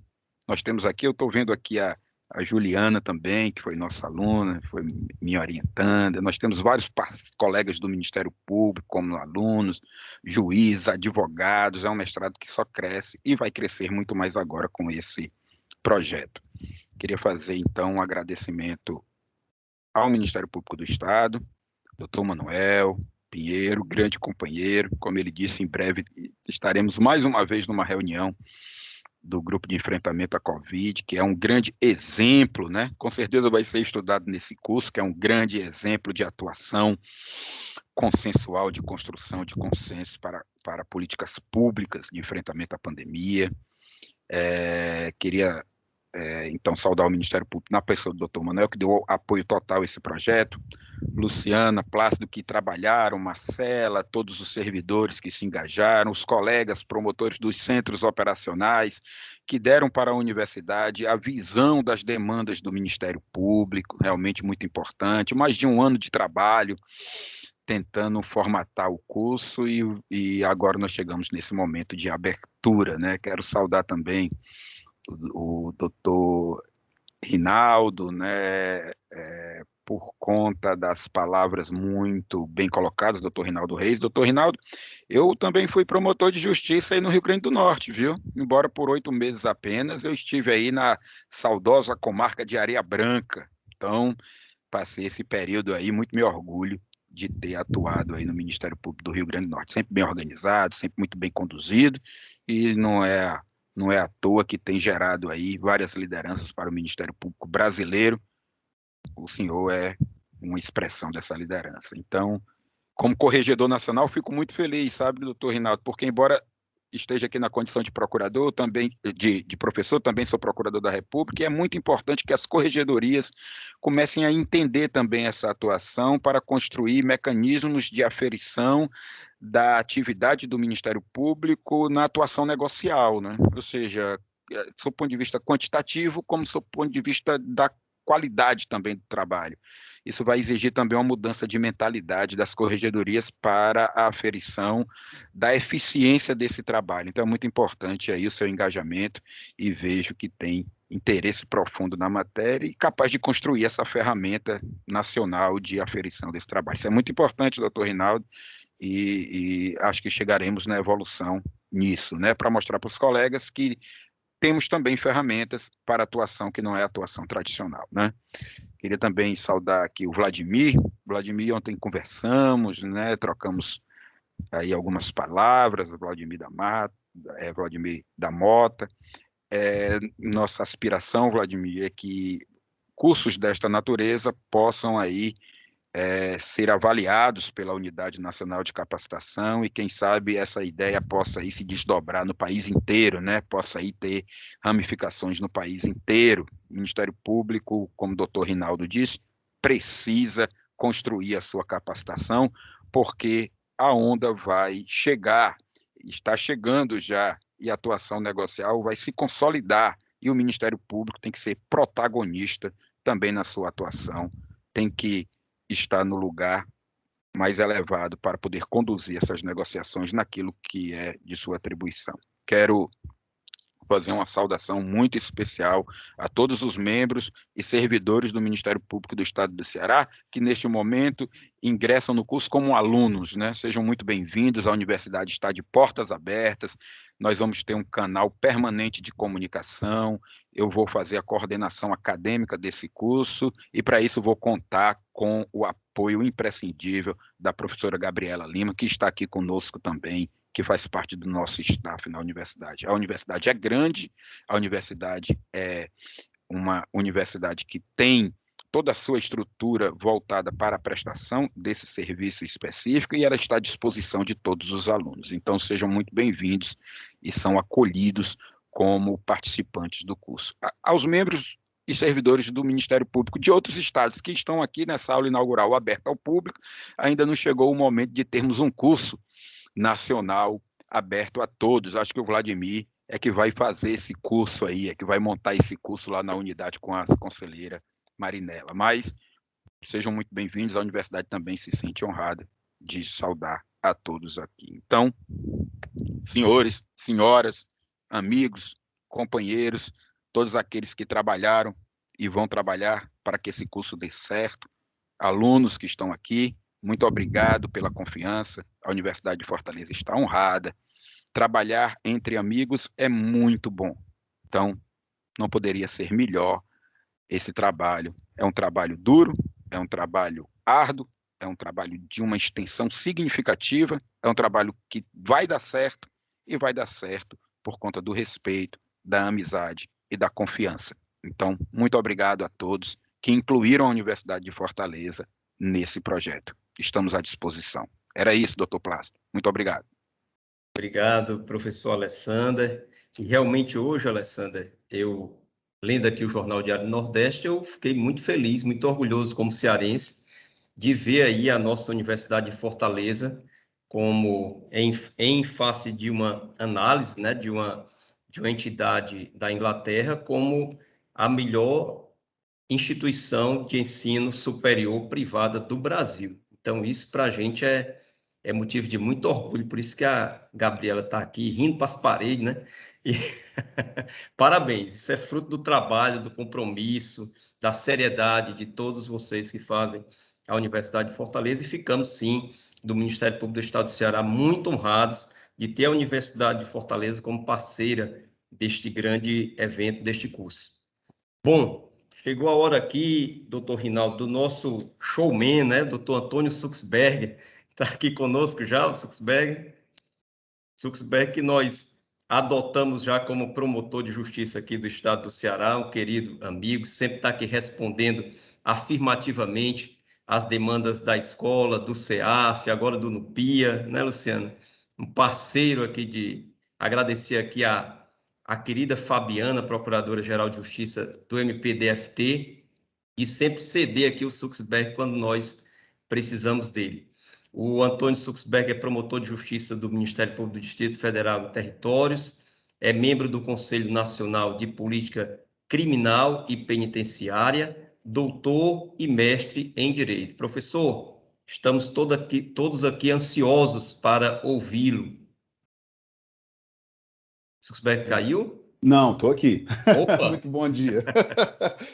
Nós temos aqui, eu estou vendo aqui a a Juliana também, que foi nossa aluna, foi minha orientanda. Nós temos vários colegas do Ministério Público, como alunos, juízes, advogados. É um mestrado que só cresce e vai crescer muito mais agora com esse projeto. Queria fazer, então, um agradecimento ao Ministério Público do Estado, doutor Manuel Pinheiro, grande companheiro. Como ele disse, em breve estaremos mais uma vez numa reunião do grupo de enfrentamento à Covid, que é um grande exemplo, né? Com certeza vai ser estudado nesse curso, que é um grande exemplo de atuação consensual, de construção de consenso para políticas públicas de enfrentamento à pandemia. Queria, então, saudar o Ministério Público na pessoa do doutor Manuel, que deu apoio total a esse projeto, Luciana, Plácido, que trabalharam, Marcela, todos os servidores que se engajaram, os colegas promotores dos centros operacionais, que deram para a universidade a visão das demandas do Ministério Público, realmente muito importante, mais de um ano de trabalho, tentando formatar o curso, e agora nós chegamos nesse momento de abertura, né? Quero saudar também o doutor Rinaldo, né, por conta das palavras muito bem colocadas, doutor Rinaldo Reis. Doutor Rinaldo, eu também fui promotor de justiça aí no Rio Grande do Norte, viu? Embora por 8 meses apenas, eu estive aí na saudosa comarca de Areia Branca. Então, passei esse período aí, muito me orgulho de ter atuado aí no Ministério Público do Rio Grande do Norte. Sempre bem organizado, sempre muito bem conduzido, e não é à toa que tem gerado aí várias lideranças para o Ministério Público brasileiro. O senhor é uma expressão dessa liderança. Então, como corregedor nacional, fico muito feliz, sabe, doutor Rinaldo, porque embora esteja aqui na condição de procurador, também de professor, também sou procurador da República, e é muito importante que as corregedorias comecem a entender também essa atuação para construir mecanismos de aferição da atividade do Ministério Público na atuação negocial, né? Ou seja, do ponto de vista quantitativo, como do ponto de vista da qualidade também do trabalho. Isso vai exigir também uma mudança de mentalidade das corregedorias para a aferição da eficiência desse trabalho. Então, é muito importante aí o seu engajamento, e vejo que tem interesse profundo na matéria e capaz de construir essa ferramenta nacional de aferição desse trabalho. Isso é muito importante, doutor Rinaldo, e acho que chegaremos na evolução nisso, né, para mostrar para os colegas que temos também ferramentas para atuação que não é atuação tradicional, né? Queria também saudar aqui o Vladimir. Vladimir, ontem conversamos, né? Trocamos aí algumas palavras, o Vladimir da Mota. Nossa aspiração, Vladimir, é que cursos desta natureza possam aí ser avaliados pela Unidade Nacional de Capacitação, e quem sabe essa ideia possa aí se desdobrar no país inteiro, né? Possa aí ter ramificações no país inteiro. O Ministério Público, como o doutor Rinaldo disse, precisa construir a sua capacitação, porque a onda vai chegar, está chegando já, e a atuação negocial vai se consolidar, e o Ministério Público tem que ser protagonista também na sua atuação, tem que estar no lugar mais elevado para poder conduzir essas negociações naquilo que é de sua atribuição. Quero fazer uma saudação muito especial a todos os membros e servidores do Ministério Público do Estado do Ceará, que neste momento ingressam no curso como alunos, né? Sejam muito bem-vindos, a universidade está de portas abertas, nós vamos ter um canal permanente de comunicação, eu vou fazer a coordenação acadêmica desse curso, e para isso vou contar com o apoio imprescindível da professora Gabriela Lima, que está aqui conosco também, que faz parte do nosso staff na universidade. A universidade é grande, a universidade é uma universidade que tem toda a sua estrutura voltada para a prestação desse serviço específico, e ela está à disposição de todos os alunos. Então, sejam muito bem-vindos e são acolhidos como participantes do curso. Aos membros e servidores do Ministério Público de outros estados que estão aqui nessa aula inaugural aberta ao público, ainda não chegou o momento de termos um curso nacional aberto a todos. Acho que o Vladimir é que vai fazer esse curso aí, é que vai montar esse curso lá na unidade com a conselheira Marinela. Mas sejam muito bem-vindos, a universidade também se sente honrada de saudar a todos aqui. Então, senhores, senhoras, amigos, companheiros, todos aqueles que trabalharam e vão trabalhar para que esse curso dê certo. Alunos que estão aqui, muito obrigado pela confiança. A Universidade de Fortaleza está honrada. Trabalhar entre amigos é muito bom. Então, não poderia ser melhor esse trabalho. É um trabalho duro, é um trabalho árduo, é um trabalho de uma extensão significativa, é um trabalho que vai dar certo e vai dar certo por conta do respeito, da amizade e da confiança. Então, muito obrigado a todos que incluíram a Universidade de Fortaleza nesse projeto. Estamos à disposição. Era isso, doutor Plácido. Muito obrigado. Obrigado, professor Alessander. E realmente hoje, Alessander, eu, lendo aqui o Jornal Diário do Nordeste, eu fiquei muito feliz, muito orgulhoso como cearense de ver aí a nossa Universidade de Fortaleza como em face de uma análise, né, de uma entidade da Inglaterra como a melhor instituição de ensino superior privada do Brasil. Então, isso para a gente é motivo de muito orgulho, por isso que a Gabriela está aqui rindo para as paredes, né? E parabéns, isso é fruto do trabalho, do compromisso, da seriedade de todos vocês que fazem a Universidade de Fortaleza, e ficamos, sim, do Ministério Público do Estado do Ceará, muito honrados de ter a Universidade de Fortaleza como parceira deste grande evento, deste curso. Bom, chegou a hora aqui, doutor Rinaldo, do nosso showman, né? Doutor Antônio Suxberger, está aqui conosco já, o Suxberger. Suxberger, que nós adotamos já como promotor de justiça aqui do estado do Ceará, um querido amigo, sempre está aqui respondendo afirmativamente às demandas da escola, do CEAF, agora do NUPIA, né, Luciano? Um parceiro aqui de agradecer aqui a querida Fabiana, Procuradora-Geral de Justiça do MPDFT, e sempre ceder aqui o Suxberger quando nós precisamos dele. O Antônio Suxberger é promotor de justiça do Ministério Público do Distrito Federal e Territórios, é membro do Conselho Nacional de Política Criminal e Penitenciária, doutor e mestre em Direito. Professor, estamos todos aqui ansiosos para ouvi-lo. Suxberger caiu? Não, estou aqui. Opa! Muito bom dia.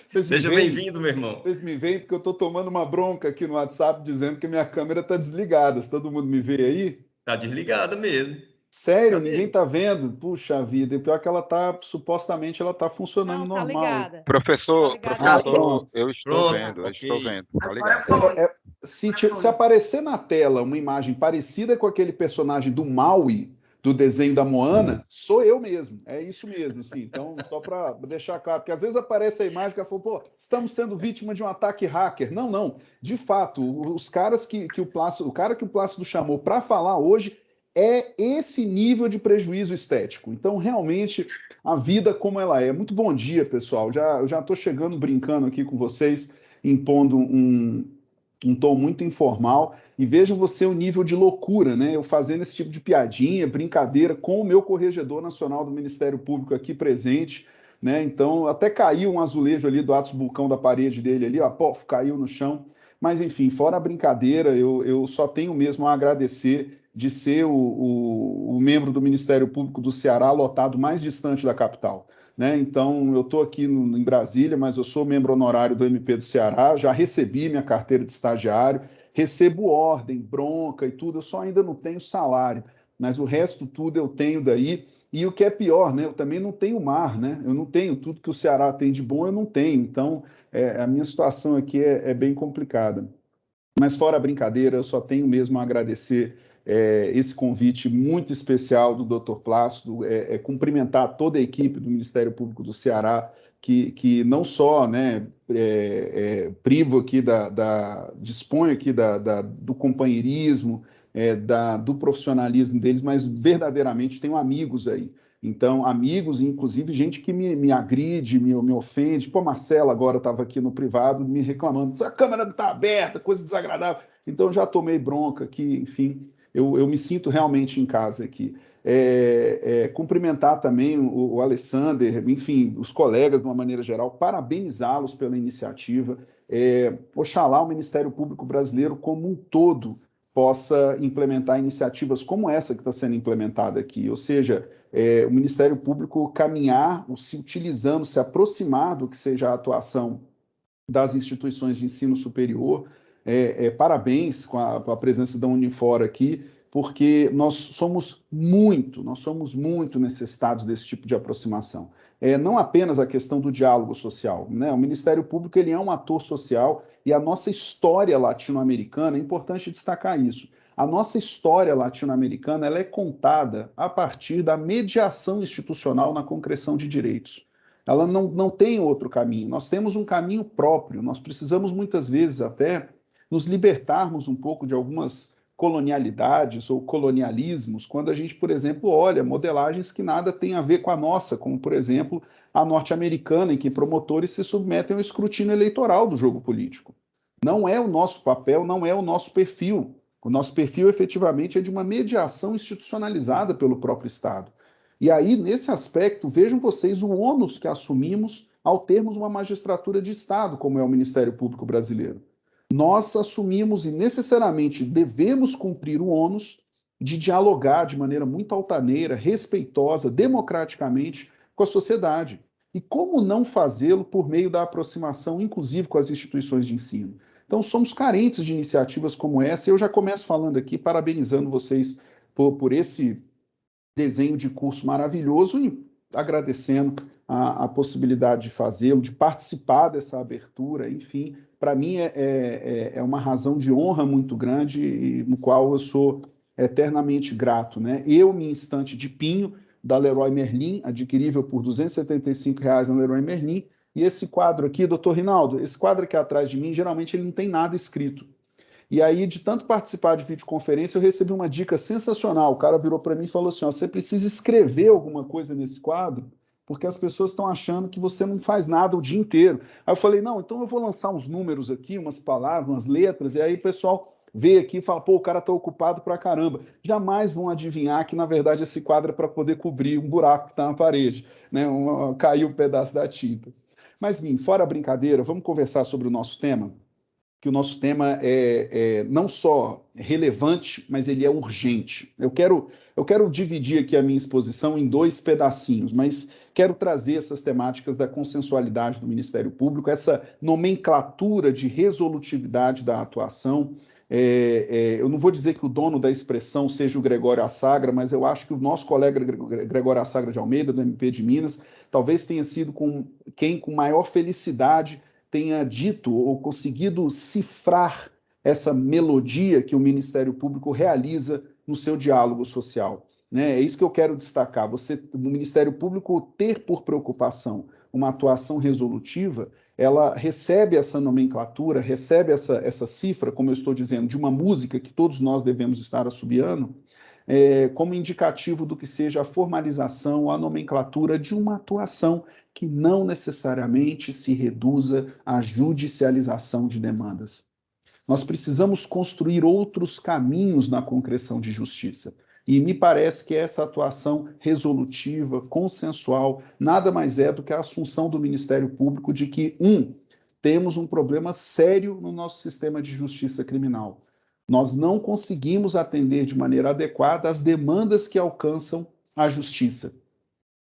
Seja bem-vindo, meu irmão. Vocês me veem porque eu estou tomando uma bronca aqui no WhatsApp dizendo que minha câmera está desligada. Se todo mundo me vê aí? Está desligada mesmo. Sério, Cadê? ninguém está vendo? Puxa vida, e pior que ela está, supostamente ela está funcionando Não, tá normal. ligada. Professor, Tá ligada. Pronto. eu estou Pronto, vendo, eu ok. estou vendo. Tá Agora ligado? foi. Se aparecer na tela uma imagem parecida com aquele personagem do Maui, do desenho da Moana, sou eu mesmo. É isso mesmo, assim. Então, só para deixar claro, porque às vezes aparece a imagem que ela falou, pô, estamos sendo vítima de um ataque hacker. Não, não. De fato, os caras o cara que o Plácido chamou para falar hoje é esse nível de prejuízo estético. Então, realmente, a vida como ela é. Muito bom dia, pessoal. Eu já estou chegando brincando aqui com vocês, impondo um tom muito informal, e vejam você o nível de loucura, né? Eu fazendo esse tipo de piadinha, brincadeira com o meu corregedor nacional do Ministério Público aqui presente, né? Então, até caiu um azulejo ali do Atos Bulcão da parede dele ali, ó, pof, caiu no chão. Mas, enfim, fora a brincadeira, eu só tenho mesmo a agradecer de ser o membro do Ministério Público do Ceará lotado mais distante da capital. Né? Então, eu estou aqui em Brasília, mas eu sou membro honorário do MP do Ceará, já recebi minha carteira de estagiário, recebo ordem, bronca e tudo, eu só ainda não tenho salário, mas o resto tudo eu tenho daí. E o que é pior, né? Eu também não tenho mar, né? Eu não tenho tudo que o Ceará tem de bom, eu não tenho. Então, a minha situação aqui é bem complicada. Mas fora a brincadeira, eu só tenho mesmo a agradecer esse convite muito especial do Dr. Plácido, cumprimentar toda a equipe do Ministério Público do Ceará, que não só, né, privo aqui dispõe aqui do companheirismo, do profissionalismo deles, mas verdadeiramente tenho amigos aí. Então, amigos, inclusive gente que me agride, me ofende. Pô, Marcela agora estava aqui no privado me reclamando, a câmera não está aberta, coisa desagradável. Então, eu já tomei bronca aqui, enfim, eu me sinto realmente em casa aqui. Cumprimentar também o Alessander, enfim, os colegas de uma maneira geral, parabenizá-los pela iniciativa. Oxalá o Ministério Público Brasileiro como um todo possa implementar iniciativas como essa que está sendo implementada aqui, ou seja, o Ministério Público caminhar, se utilizando, se aproximar do que seja a atuação das instituições de ensino superior. Parabéns com a presença da Unifor aqui, porque nós somos muito necessitados desse tipo de aproximação. Não apenas a questão do diálogo social, né? O Ministério Público ele é um ator social e a nossa história latino-americana, é importante destacar isso, a nossa história latino-americana ela é contada a partir da mediação institucional na concreção de direitos. Ela não tem outro caminho, nós temos um caminho próprio, nós precisamos muitas vezes até nos libertarmos um pouco de algumas colonialidades ou colonialismos, quando a gente, por exemplo, olha modelagens que nada tem a ver com a nossa, como, por exemplo, a norte-americana, em que promotores se submetem ao escrutínio eleitoral do jogo político. Não é o nosso papel, não é o nosso perfil. O nosso perfil, efetivamente, é de uma mediação institucionalizada pelo próprio Estado. E aí, nesse aspecto, vejam vocês o ônus que assumimos ao termos uma magistratura de Estado, como é o Ministério Público Brasileiro. Nós assumimos e necessariamente devemos cumprir o ônus de dialogar de maneira muito altaneira, respeitosa, democraticamente com a sociedade. E como não fazê-lo por meio da aproximação, inclusive com as instituições de ensino? Então, somos carentes de iniciativas como essa. Eu já começo falando aqui, parabenizando vocês por esse desenho de curso maravilhoso e agradecendo a possibilidade de fazê-lo, de participar dessa abertura, enfim, para mim é uma razão de honra muito grande e no qual eu sou eternamente grato, né? Eu, minha estante de pinho, da Leroy Merlin, adquirível por R$ 275 na Leroy Merlin, e esse quadro aqui, doutor Rinaldo, esse quadro aqui atrás de mim, geralmente ele não tem nada escrito. E aí, de tanto participar de videoconferência, eu recebi uma dica sensacional. O cara virou para mim e falou assim, ó, você precisa escrever alguma coisa nesse quadro, porque as pessoas estão achando que você não faz nada o dia inteiro. Aí eu falei, não, então eu vou lançar uns números aqui, umas palavras, umas letras, e aí o pessoal vê aqui e fala, pô, o cara está ocupado pra caramba. Jamais vão adivinhar que, na verdade, esse quadro é para poder cobrir um buraco que está na parede, né? Caiu um pedaço da tinta. Mas, bem, fora a brincadeira, vamos conversar sobre o nosso tema? Que o nosso tema é não só relevante, mas ele é urgente. Eu quero dividir aqui a minha exposição em dois pedacinhos, mas quero trazer essas temáticas da consensualidade do Ministério Público, essa nomenclatura de resolutividade da atuação. Eu não vou dizer que o dono da expressão seja o Gregório Assagra, mas eu acho que o nosso colega Gregório Assagra de Almeida, do MP de Minas, talvez tenha sido quem com maior felicidade tenha dito ou conseguido cifrar essa melodia que o Ministério Público realiza no seu diálogo social. Né? É isso que eu quero destacar. O Ministério Público ter por preocupação uma atuação resolutiva, ela recebe essa nomenclatura, recebe essa cifra, como eu estou dizendo, de uma música que todos nós devemos estar assobiando, como indicativo do que seja a formalização, a nomenclatura de uma atuação que não necessariamente se reduza à judicialização de demandas. Nós precisamos construir outros caminhos na concreção de justiça. E me parece que essa atuação resolutiva, consensual, nada mais é do que a assunção do Ministério Público de que, temos um problema sério no nosso sistema de justiça criminal. Nós não conseguimos atender de maneira adequada as demandas que alcançam a justiça.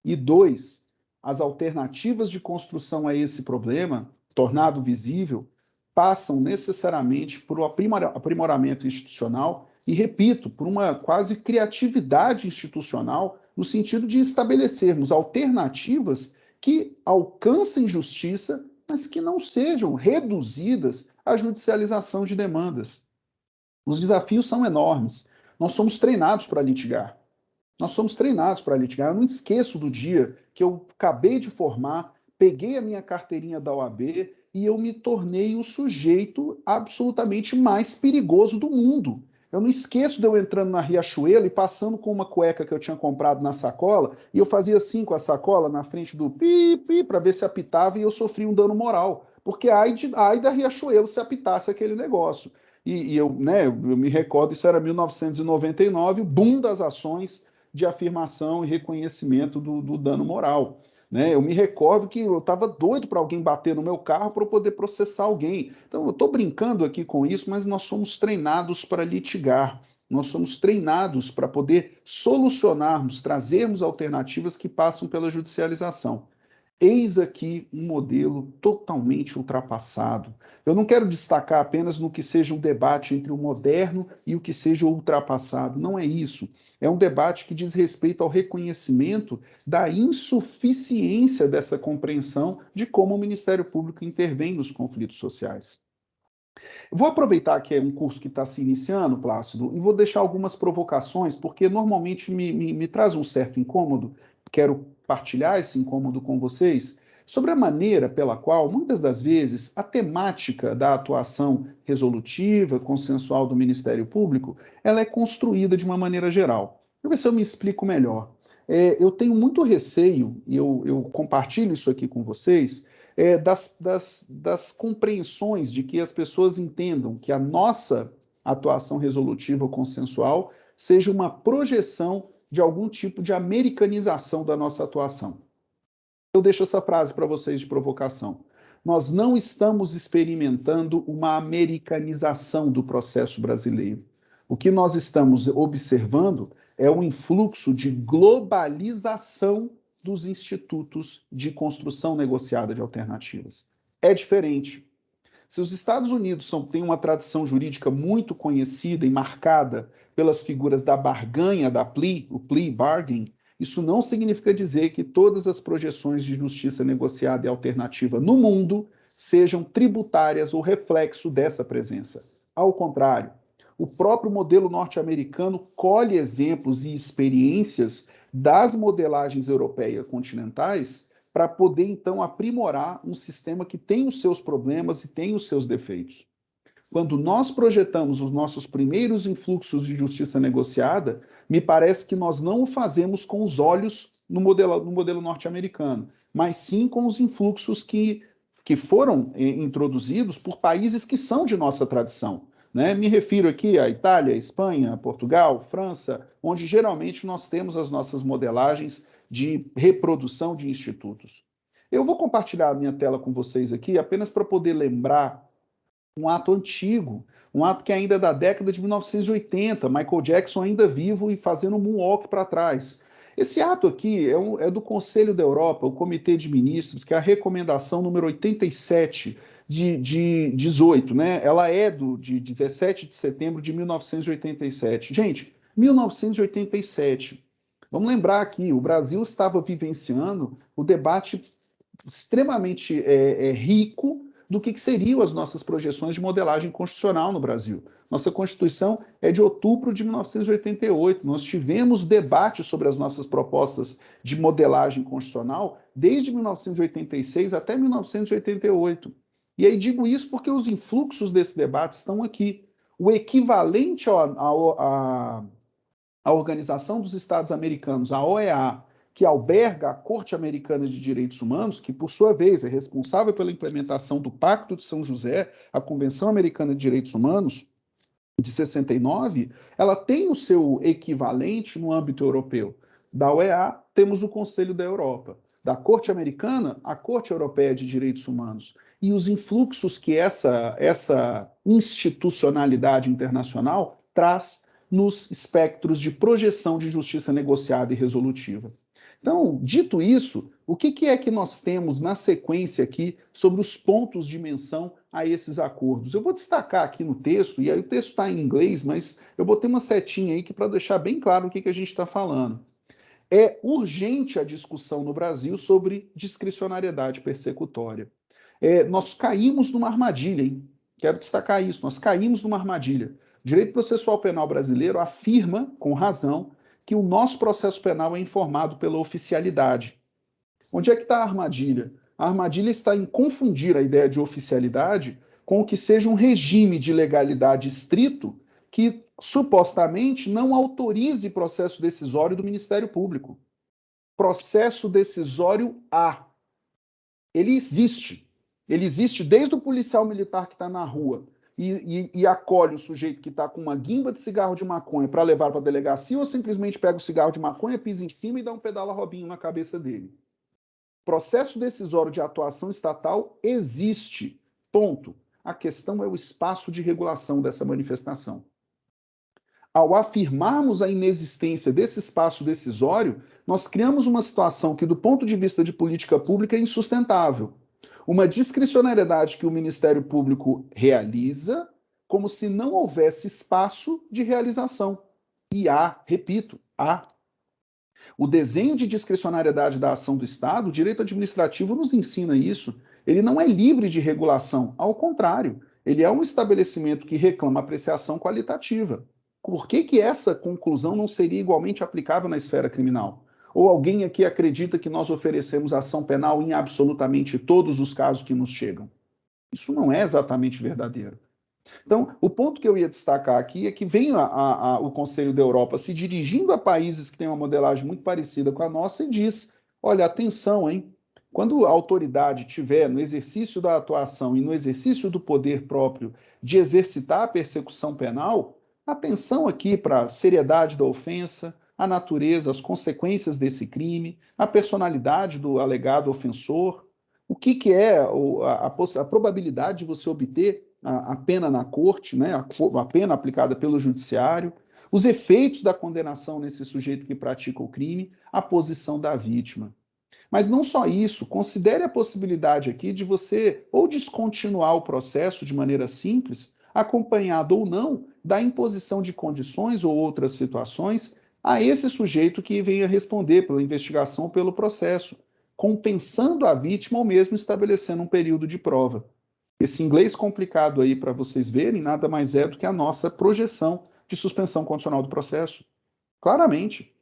E 2, as alternativas de construção a esse problema, tornado visível, passam necessariamente por um aprimoramento institucional e, repito, por uma quase criatividade institucional no sentido de estabelecermos alternativas que alcancem justiça, mas que não sejam reduzidas à judicialização de demandas. Os desafios são enormes. Nós somos treinados para litigar. Eu não esqueço do dia que eu acabei de formar, peguei a minha carteirinha da OAB e eu me tornei o sujeito absolutamente mais perigoso do mundo. Eu não esqueço de eu entrando na Riachuelo e passando com uma cueca que eu tinha comprado na sacola, e eu fazia assim com a sacola na frente do pi para ver se apitava, e eu sofri um dano moral. Porque ai da Riachuelo se apitasse aquele negócio. E eu me recordo, isso era 1999, o boom das ações de afirmação e reconhecimento do dano moral. né? Eu me recordo que eu estava doido para alguém bater no meu carro para eu poder processar alguém. Então, eu estou brincando aqui com isso, mas nós somos treinados para litigar. Nós somos treinados para poder solucionarmos, trazermos alternativas que passam pela judicialização. Eis aqui um modelo totalmente ultrapassado. Eu não quero destacar apenas no que seja um debate entre o moderno e o que seja o ultrapassado. Não é isso. É um debate que diz respeito ao reconhecimento da insuficiência dessa compreensão de como o Ministério Público intervém nos conflitos sociais. Vou aproveitar que é um curso que está se iniciando, Plácido, e vou deixar algumas provocações, porque normalmente me traz um certo incômodo. Quero partilhar esse incômodo com vocês sobre a maneira pela qual, muitas das vezes, a temática da atuação resolutiva, consensual do Ministério Público, ela é construída de uma maneira geral. Deixa eu ver se eu me explico melhor. Eu tenho muito receio, e eu compartilho isso aqui com vocês, das compreensões de que as pessoas entendam que a nossa atuação resolutiva ou consensual seja uma projeção de algum tipo de americanização da nossa atuação. Eu deixo essa frase para vocês de provocação. Nós não estamos experimentando uma americanização do processo brasileiro. O que nós estamos observando é um influxo de globalização dos institutos de construção negociada de alternativas. É diferente. Se os Estados Unidos têm uma tradição jurídica muito conhecida e marcada pelas figuras da barganha, da plea, o plea bargain, isso não significa dizer que todas as projeções de justiça negociada e alternativa no mundo sejam tributárias ou reflexo dessa presença. Ao contrário, o próprio modelo norte-americano colhe exemplos e experiências das modelagens europeias continentais para poder, então, aprimorar um sistema que tem os seus problemas e tem os seus defeitos. Quando nós projetamos os nossos primeiros influxos de justiça negociada, me parece que nós não o fazemos com os olhos no modelo norte-americano, mas sim com os influxos que foram introduzidos por países que são de nossa tradição. Né? Me refiro aqui à Itália, Espanha, Portugal, França, onde geralmente nós temos as nossas modelagens de reprodução de institutos. Eu vou compartilhar a minha tela com vocês aqui apenas para poder lembrar um ato antigo, um ato que ainda é da década de 1980, Michael Jackson ainda vivo e fazendo um moonwalk para trás. Esse ato aqui é do Conselho da Europa, o Comitê de Ministros, que é a recomendação número 87 de 18, né? Ela é de 17 de setembro de 1987. Gente, 1987. Vamos lembrar aqui, o Brasil estava vivenciando o debate extremamente rico do que seriam as nossas projeções de modelagem constitucional no Brasil. Nossa Constituição é de outubro de 1988. Nós tivemos debate sobre as nossas propostas de modelagem constitucional desde 1986 até 1988. E aí digo isso porque os influxos desse debate estão aqui. O equivalente à Organização dos Estados Americanos, a OEA, que alberga a Corte Americana de Direitos Humanos, que, por sua vez, é responsável pela implementação do Pacto de São José, a Convenção Americana de Direitos Humanos, de 69, ela tem o seu equivalente no âmbito europeu. Da OEA, temos o Conselho da Europa. Da Corte Americana, a Corte Europeia de Direitos Humanos. E os influxos que essa institucionalidade internacional traz nos espectros de projeção de justiça negociada e resolutiva. Então, dito isso, o que é que nós temos na sequência aqui sobre os pontos de menção a esses acordos? Eu vou destacar aqui no texto, e aí o texto está em inglês, mas eu botei uma setinha aí para deixar bem claro o que a gente está falando. É urgente a discussão no Brasil sobre discricionariedade persecutória. Nós caímos numa armadilha, hein? Quero destacar isso, nós caímos numa armadilha. O direito processual penal brasileiro afirma, com razão, que o nosso processo penal é informado pela oficialidade. Onde é que está a armadilha? A armadilha está em confundir a ideia de oficialidade com o que seja um regime de legalidade estrito que, supostamente, não autorize processo decisório do Ministério Público. Processo decisório há. Ele existe. Ele existe desde o policial militar que está na rua e acolhe o sujeito que está com uma guimba de cigarro de maconha para levar para a delegacia ou simplesmente pega o cigarro de maconha, pisa em cima e dá um pedala Robinho na cabeça dele. Processo decisório de atuação estatal existe, ponto. A questão é o espaço de regulação dessa manifestação. Ao afirmarmos a inexistência desse espaço decisório, nós criamos uma situação que, do ponto de vista de política pública, é insustentável. Uma discricionariedade que o Ministério Público realiza, como se não houvesse espaço de realização. E há, repito, há. O desenho de discricionariedade da ação do Estado, o direito administrativo nos ensina isso. Ele não é livre de regulação, ao contrário, ele é um estabelecimento que reclama apreciação qualitativa. Por que essa conclusão não seria igualmente aplicável na esfera criminal? Ou alguém aqui acredita que nós oferecemos ação penal em absolutamente todos os casos que nos chegam? Isso não é exatamente verdadeiro. Então, o ponto que eu ia destacar aqui é que vem o Conselho da Europa se dirigindo a países que têm uma modelagem muito parecida com a nossa e diz, olha, atenção, hein? Quando a autoridade tiver no exercício da atuação e no exercício do poder próprio de exercitar a persecução penal, atenção aqui para a seriedade da ofensa, a natureza, as consequências desse crime, a personalidade do alegado ofensor, o que é a probabilidade de você obter a pena na corte, né, a pena aplicada pelo judiciário, os efeitos da condenação nesse sujeito que pratica o crime, a posição da vítima. Mas não só isso, considere a possibilidade aqui de você ou descontinuar o processo de maneira simples, acompanhado ou não da imposição de condições ou outras situações a esse sujeito que venha responder pela investigação ou pelo processo, compensando a vítima ou mesmo estabelecendo um período de prova. Esse inglês complicado aí para vocês verem nada mais é do que a nossa projeção de suspensão condicional do processo. Claramente.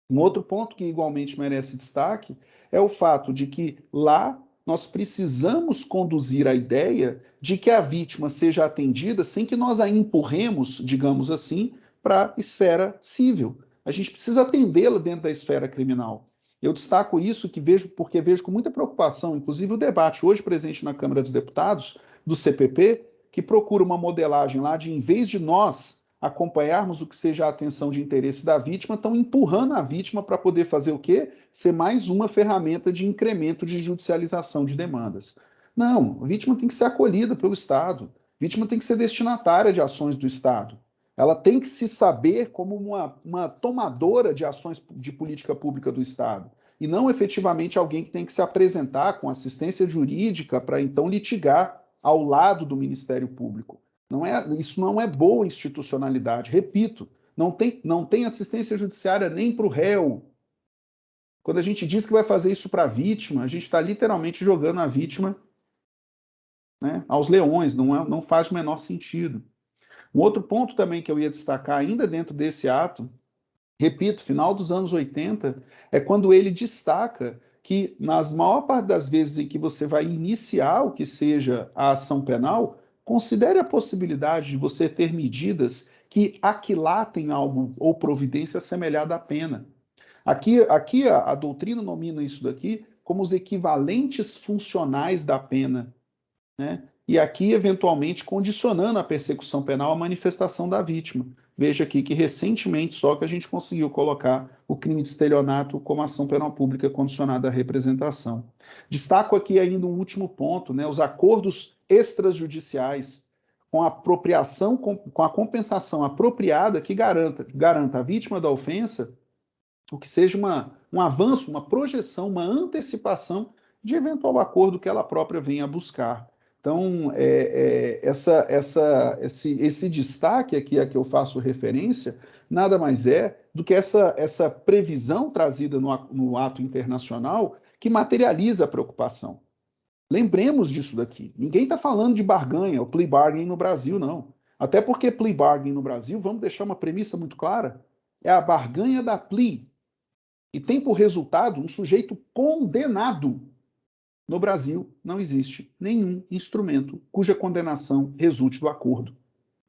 Um outro ponto que igualmente merece destaque é o fato de que lá nós precisamos conduzir a ideia de que a vítima seja atendida sem que nós a empurremos, digamos assim, para a esfera civil. A gente precisa atendê-la dentro da esfera criminal. Eu destaco isso porque vejo com muita preocupação, inclusive o debate hoje presente na Câmara dos Deputados, do CPP, que procura uma modelagem lá de, em vez de nós acompanharmos o que seja a atenção de interesse da vítima, estão empurrando a vítima para poder fazer o quê? Ser mais uma ferramenta de incremento de judicialização de demandas. Não, a vítima tem que ser acolhida pelo Estado, a vítima tem que ser destinatária de ações do Estado. Ela tem que se saber como uma tomadora de ações de política pública do Estado, e não efetivamente alguém que tem que se apresentar com assistência jurídica para então litigar ao lado do Ministério Público. Isso não é boa institucionalidade. Repito, não tem assistência judiciária nem para o réu. Quando a gente diz que vai fazer isso para a vítima, a gente está literalmente jogando a vítima, né, aos leões, não faz o menor sentido. Um outro ponto também que eu ia destacar ainda dentro desse ato, repito, final dos anos 80, é quando ele destaca que, nas maior parte das vezes em que você vai iniciar o que seja a ação penal, considere a possibilidade de você ter medidas que aquilatem algo ou providência assemelhada à pena. Aqui a doutrina nomina isso daqui como os equivalentes funcionais da pena, né? E aqui, eventualmente, condicionando a persecução penal à manifestação da vítima. Veja aqui que recentemente só que a gente conseguiu colocar o crime de estelionato como ação penal pública condicionada à representação. Destaco aqui ainda um último ponto, né, os acordos extrajudiciais com a apropriação, com a compensação apropriada que garanta à vítima da ofensa o que seja um avanço, uma projeção, uma antecipação de eventual acordo que ela própria venha buscar. Então, esse destaque aqui a que eu faço referência, nada mais é do que essa previsão trazida no ato internacional que materializa a preocupação. Lembremos disso daqui. Ninguém está falando de barganha, ou plea bargain no Brasil, não. Até porque plea bargain no Brasil, vamos deixar uma premissa muito clara, é a barganha da plea, e tem por resultado um sujeito condenado. No Brasil, não existe nenhum instrumento cuja condenação resulte do acordo.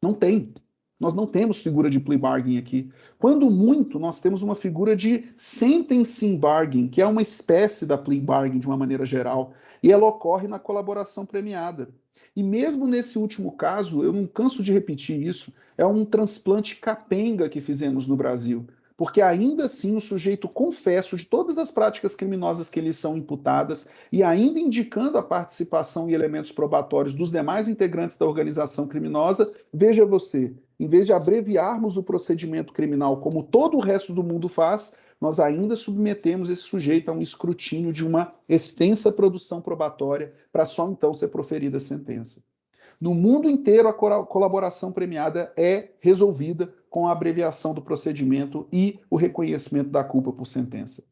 Não tem. Nós não temos figura de plea bargain aqui. Quando muito, nós temos uma figura de sentencing bargain, que é uma espécie da plea bargain de uma maneira geral, e ela ocorre na colaboração premiada. E mesmo nesse último caso, eu não canso de repetir isso, é um transplante capenga que fizemos no Brasil. porque ainda assim o sujeito confesso de todas as práticas criminosas que lhe são imputadas e ainda indicando a participação e elementos probatórios dos demais integrantes da organização criminosa, veja você, em vez de abreviarmos o procedimento criminal como todo o resto do mundo faz, nós ainda submetemos esse sujeito a um escrutínio de uma extensa produção probatória para só então ser proferida a sentença. No mundo inteiro, a colaboração premiada é resolvida com a abreviação do procedimento e o reconhecimento da culpa por sentença.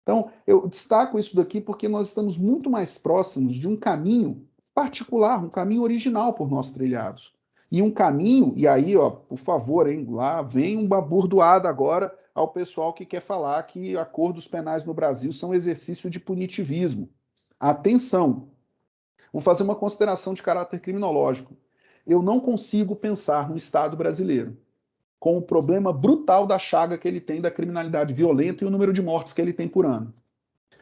Então, eu destaco isso daqui porque nós estamos muito mais próximos de um caminho particular, um caminho original por nós trilhados. E um caminho, e aí, ó, por favor, hein, lá vem uma burdoada agora ao pessoal que quer falar que acordos penais no Brasil são exercício de punitivismo. Atenção! Vou fazer uma consideração de caráter criminológico. Eu não consigo pensar no Estado brasileiro com o problema brutal da chaga que ele tem da criminalidade violenta e o número de mortes que ele tem por ano.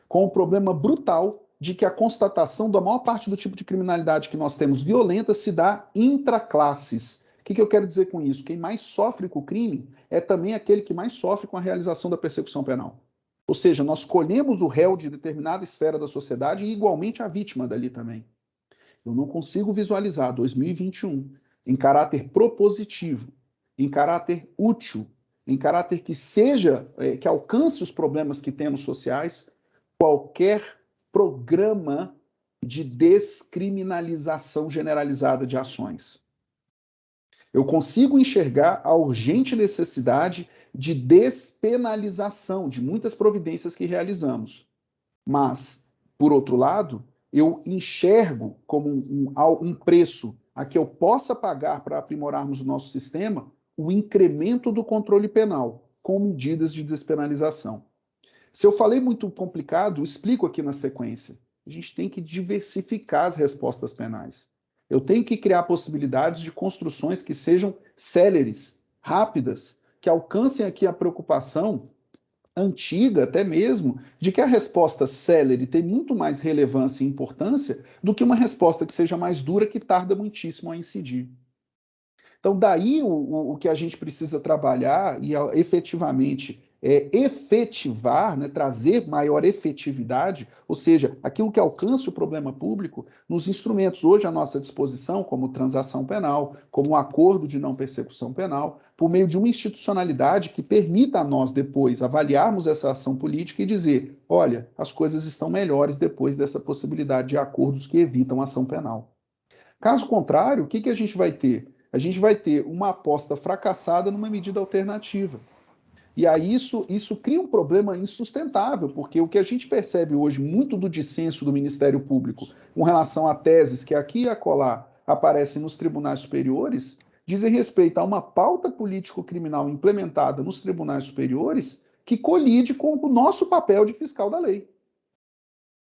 Com o problema brutal de que a constatação da maior parte do tipo de criminalidade que nós temos violenta se dá intraclasses. O que eu quero dizer com isso? Quem mais sofre com o crime é também aquele que mais sofre com a realização da persecução penal. Ou seja, nós colhemos o réu de determinada esfera da sociedade e igualmente a vítima dali também. Eu não consigo visualizar 2021 em caráter propositivo, em caráter útil, em caráter que seja, que alcance os problemas que temos sociais, qualquer programa de descriminalização generalizada de ações. Eu consigo enxergar a urgente necessidade de despenalização de muitas providências que realizamos. Mas, por outro lado, eu enxergo como um preço a que eu possa pagar para aprimorarmos o nosso sistema o incremento do controle penal com medidas de despenalização. Se eu falei muito complicado, explico aqui na sequência. A gente tem que diversificar as respostas penais. Eu tenho que criar possibilidades de construções que sejam céleres, rápidas, que alcancem aqui a preocupação antiga até mesmo, de que a resposta célere tem muito mais relevância e importância do que uma resposta que seja mais dura, que tarda muitíssimo a incidir. Então, daí o que a gente precisa trabalhar e efetivamente efetivar, né, trazer maior efetividade, ou seja, aquilo que alcance o problema público nos instrumentos hoje à nossa disposição, como transação penal, como acordo de não persecução penal, por meio de uma institucionalidade que permita a nós depois avaliarmos essa ação política e dizer, olha, as coisas estão melhores depois dessa possibilidade de acordos que evitam a ação penal. Caso contrário, o que a gente vai ter? A gente vai ter uma aposta fracassada numa medida alternativa. E aí isso cria um problema insustentável, porque o que a gente percebe hoje muito do dissenso do Ministério Público com relação a teses que aqui e acolá aparecem nos tribunais superiores, dizem respeito a uma pauta político-criminal implementada nos tribunais superiores que colide com o nosso papel de fiscal da lei.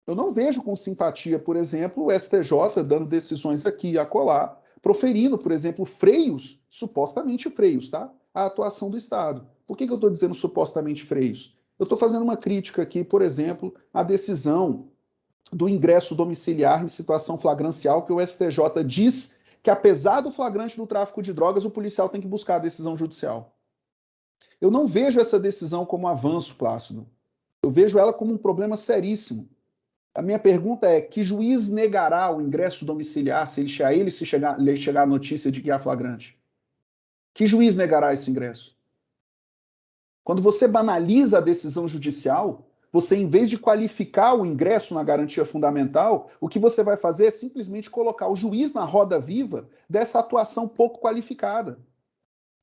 Eu não vejo com simpatia, por exemplo, o STJ dando decisões aqui e acolá, proferindo, por exemplo, freios, supostamente freios, tá? À atuação do Estado. Por que eu estou dizendo supostamente freios? Eu estou fazendo uma crítica aqui, por exemplo, à decisão do ingresso domiciliar em situação flagrancial, que o STJ diz que, apesar do flagrante do tráfico de drogas, o policial tem que buscar a decisão judicial. Eu não vejo essa decisão como avanço, Plácido. Eu vejo ela como um problema seríssimo. A minha pergunta é, que juiz negará o ingresso domiciliar se chegar a notícia de que há flagrante? Que juiz negará esse ingresso? Quando você banaliza a decisão judicial, você, em vez de qualificar o ingresso na garantia fundamental, o que você vai fazer é simplesmente colocar o juiz na roda viva dessa atuação pouco qualificada.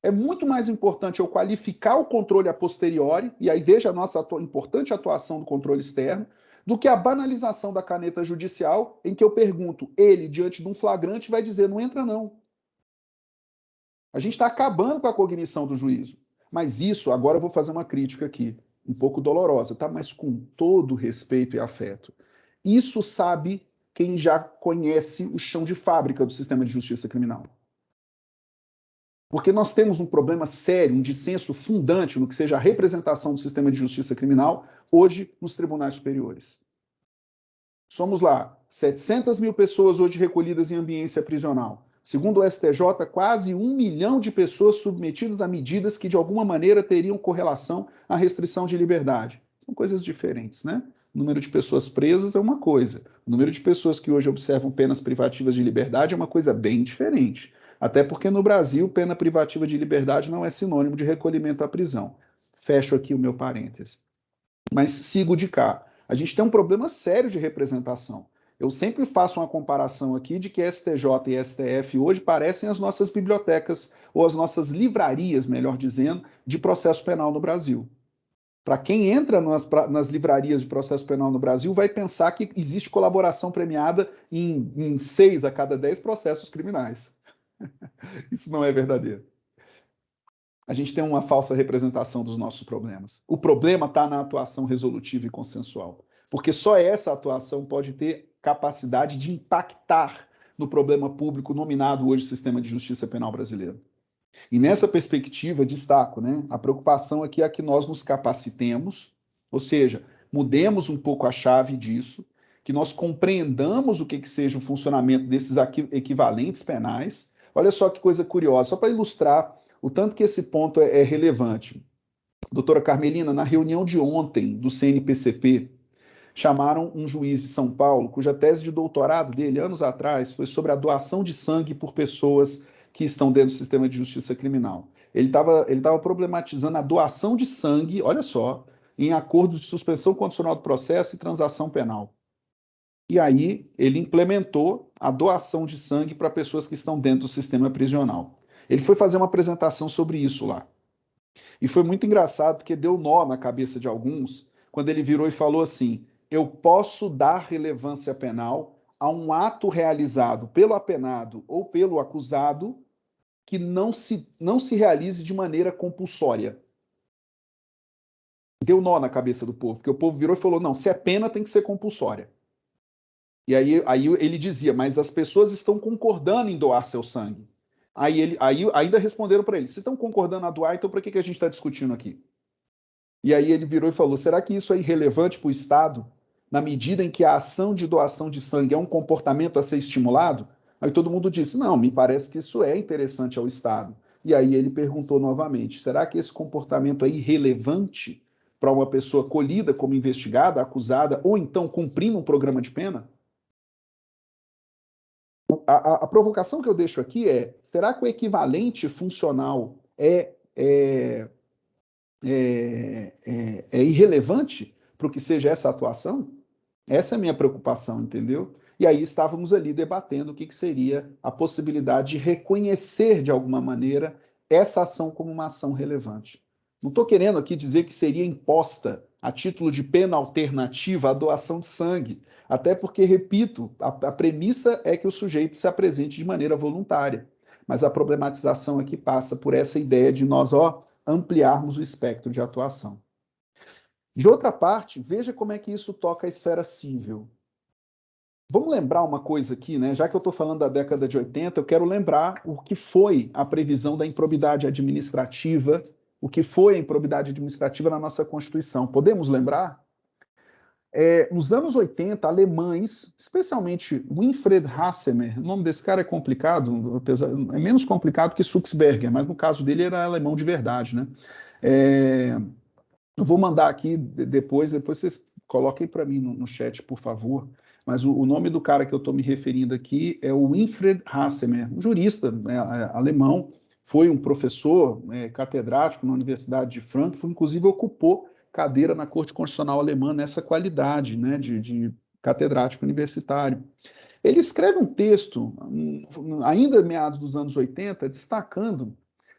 É muito mais importante eu qualificar o controle a posteriori, e aí veja a nossa importante atuação do controle externo, do que a banalização da caneta judicial, em que eu pergunto, ele, diante de um flagrante, vai dizer, não entra não. A gente está acabando com a cognição do juízo. Mas isso, agora eu vou fazer uma crítica aqui, um pouco dolorosa, tá? Mas com todo respeito e afeto. Isso sabe quem já conhece o chão de fábrica do sistema de justiça criminal. Porque nós temos um problema sério, um dissenso fundante no que seja a representação do sistema de justiça criminal hoje nos tribunais superiores. Somos lá, 700 mil pessoas hoje recolhidas em ambiência prisional. Segundo o STJ, quase 1 milhão de pessoas submetidas a medidas que, de alguma maneira, teriam correlação à restrição de liberdade. São coisas diferentes, né? O número de pessoas presas é uma coisa. O número de pessoas que hoje observam penas privativas de liberdade é uma coisa bem diferente. Até porque, no Brasil, pena privativa de liberdade não é sinônimo de recolhimento à prisão. Fecho aqui o meu parêntese. Mas sigo de cá. A gente tem um problema sério de representação. Eu sempre faço uma comparação aqui de que STJ e STF hoje parecem as nossas bibliotecas, ou as nossas livrarias, melhor dizendo, de processo penal no Brasil. Para quem entra nas livrarias de processo penal no Brasil, vai pensar que existe colaboração premiada em 6 a cada 10 processos criminais. Isso não é verdadeiro. A gente tem uma falsa representação dos nossos problemas. O problema está na atuação resolutiva e consensual, porque só essa atuação pode ter capacidade de impactar no problema público nominado hoje Sistema de Justiça Penal Brasileiro. E nessa perspectiva, destaco, né, a preocupação aqui é que nós nos capacitemos, ou seja, mudemos um pouco a chave disso, que nós compreendamos o que seja o funcionamento desses equivalentes penais. Olha só que coisa curiosa, só para ilustrar o tanto que esse ponto é relevante. Doutora Carmelina, na reunião de ontem do CNPCP, chamaram um juiz de São Paulo, cuja tese de doutorado dele, anos atrás, foi sobre a doação de sangue por pessoas que estão dentro do sistema de justiça criminal. Ele estava problematizando a doação de sangue, olha só, em acordos de suspensão condicional do processo e transação penal. E aí ele implementou a doação de sangue para pessoas que estão dentro do sistema prisional. Ele foi fazer uma apresentação sobre isso lá. E foi muito engraçado, porque deu nó na cabeça de alguns, quando ele virou e falou assim: eu posso dar relevância penal a um ato realizado pelo apenado ou pelo acusado que não se realize de maneira compulsória. Deu nó na cabeça do povo, porque o povo virou e falou: não, se é pena, tem que ser compulsória. E aí ele dizia: mas as pessoas estão concordando em doar seu sangue. Aí ainda responderam para ele: se estão concordando a doar, então por que a gente está discutindo aqui? E aí ele virou e falou: será que isso é irrelevante para o Estado, na medida em que a ação de doação de sangue é um comportamento a ser estimulado? Aí todo mundo disse: não, me parece que isso é interessante ao Estado. E aí ele perguntou novamente: será que esse comportamento é irrelevante para uma pessoa colhida como investigada, acusada, ou então cumprindo um programa de pena? A provocação que eu deixo aqui é: será que o equivalente funcional é irrelevante para o que seja essa atuação? Essa é a minha preocupação, entendeu? E aí estávamos ali debatendo o que seria a possibilidade de reconhecer, de alguma maneira, essa ação como uma ação relevante. Não estou querendo aqui dizer que seria imposta, a título de pena alternativa, a doação de sangue. Até porque, repito, a premissa é que o sujeito se apresente de maneira voluntária. Mas a problematização aqui passa por essa ideia de nós ampliarmos o espectro de atuação. De outra parte, veja como é que isso toca a esfera civil. Vamos lembrar uma coisa aqui, né? Já que eu estou falando da década de 80, eu quero lembrar o que foi a previsão da improbidade administrativa, o que foi a improbidade administrativa na nossa Constituição. Podemos lembrar? Nos anos 80, alemães, especialmente Winfried Hassemer, o nome desse cara é complicado, é menos complicado que Suxberger, mas no caso dele era alemão de verdade, né? Eu vou mandar aqui depois vocês coloquem para mim no chat, por favor, mas o nome do cara que eu estou me referindo aqui é o Winfried Hassemer, um jurista, né, alemão, foi um professor catedrático na Universidade de Frankfurt, inclusive ocupou cadeira na Corte Constitucional Alemã nessa qualidade, né, de catedrático universitário. Ele escreve um texto, ainda meados dos anos 80, destacando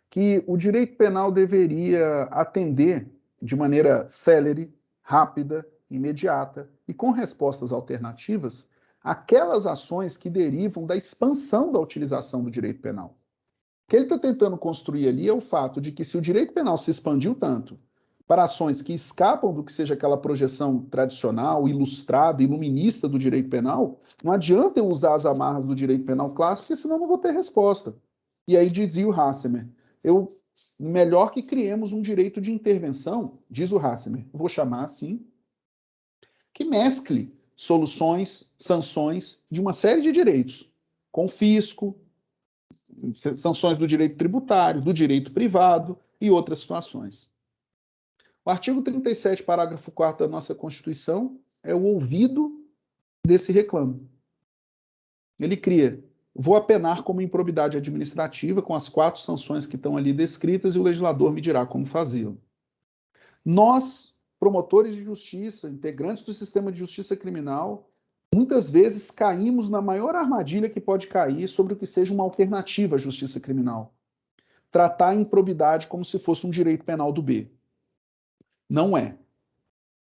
que o direito penal deveria atender de maneira célere, rápida, imediata e com respostas alternativas aquelas ações que derivam da expansão da utilização do direito penal. O que ele está tentando construir ali é o fato de que se o direito penal se expandiu tanto para ações que escapam do que seja aquela projeção tradicional, ilustrada, iluminista do direito penal, não adianta eu usar as amarras do direito penal clássico, porque senão eu não vou ter resposta. E aí dizia o Hassemer: melhor que criemos um direito de intervenção, diz o Hassemer, vou chamar assim, que mescle soluções, sanções de uma série de direitos, confisco, sanções do direito tributário, do direito privado e outras situações. O artigo 37, parágrafo 4º da nossa Constituição é o ouvido desse reclamo. Ele cria: vou apenar como improbidade administrativa com as 4 sanções que estão ali descritas e o legislador me dirá como fazê-lo. Nós, promotores de justiça, integrantes do sistema de justiça criminal, muitas vezes caímos na maior armadilha que pode cair sobre o que seja uma alternativa à justiça criminal. Tratar a improbidade como se fosse um direito penal do B. Não é.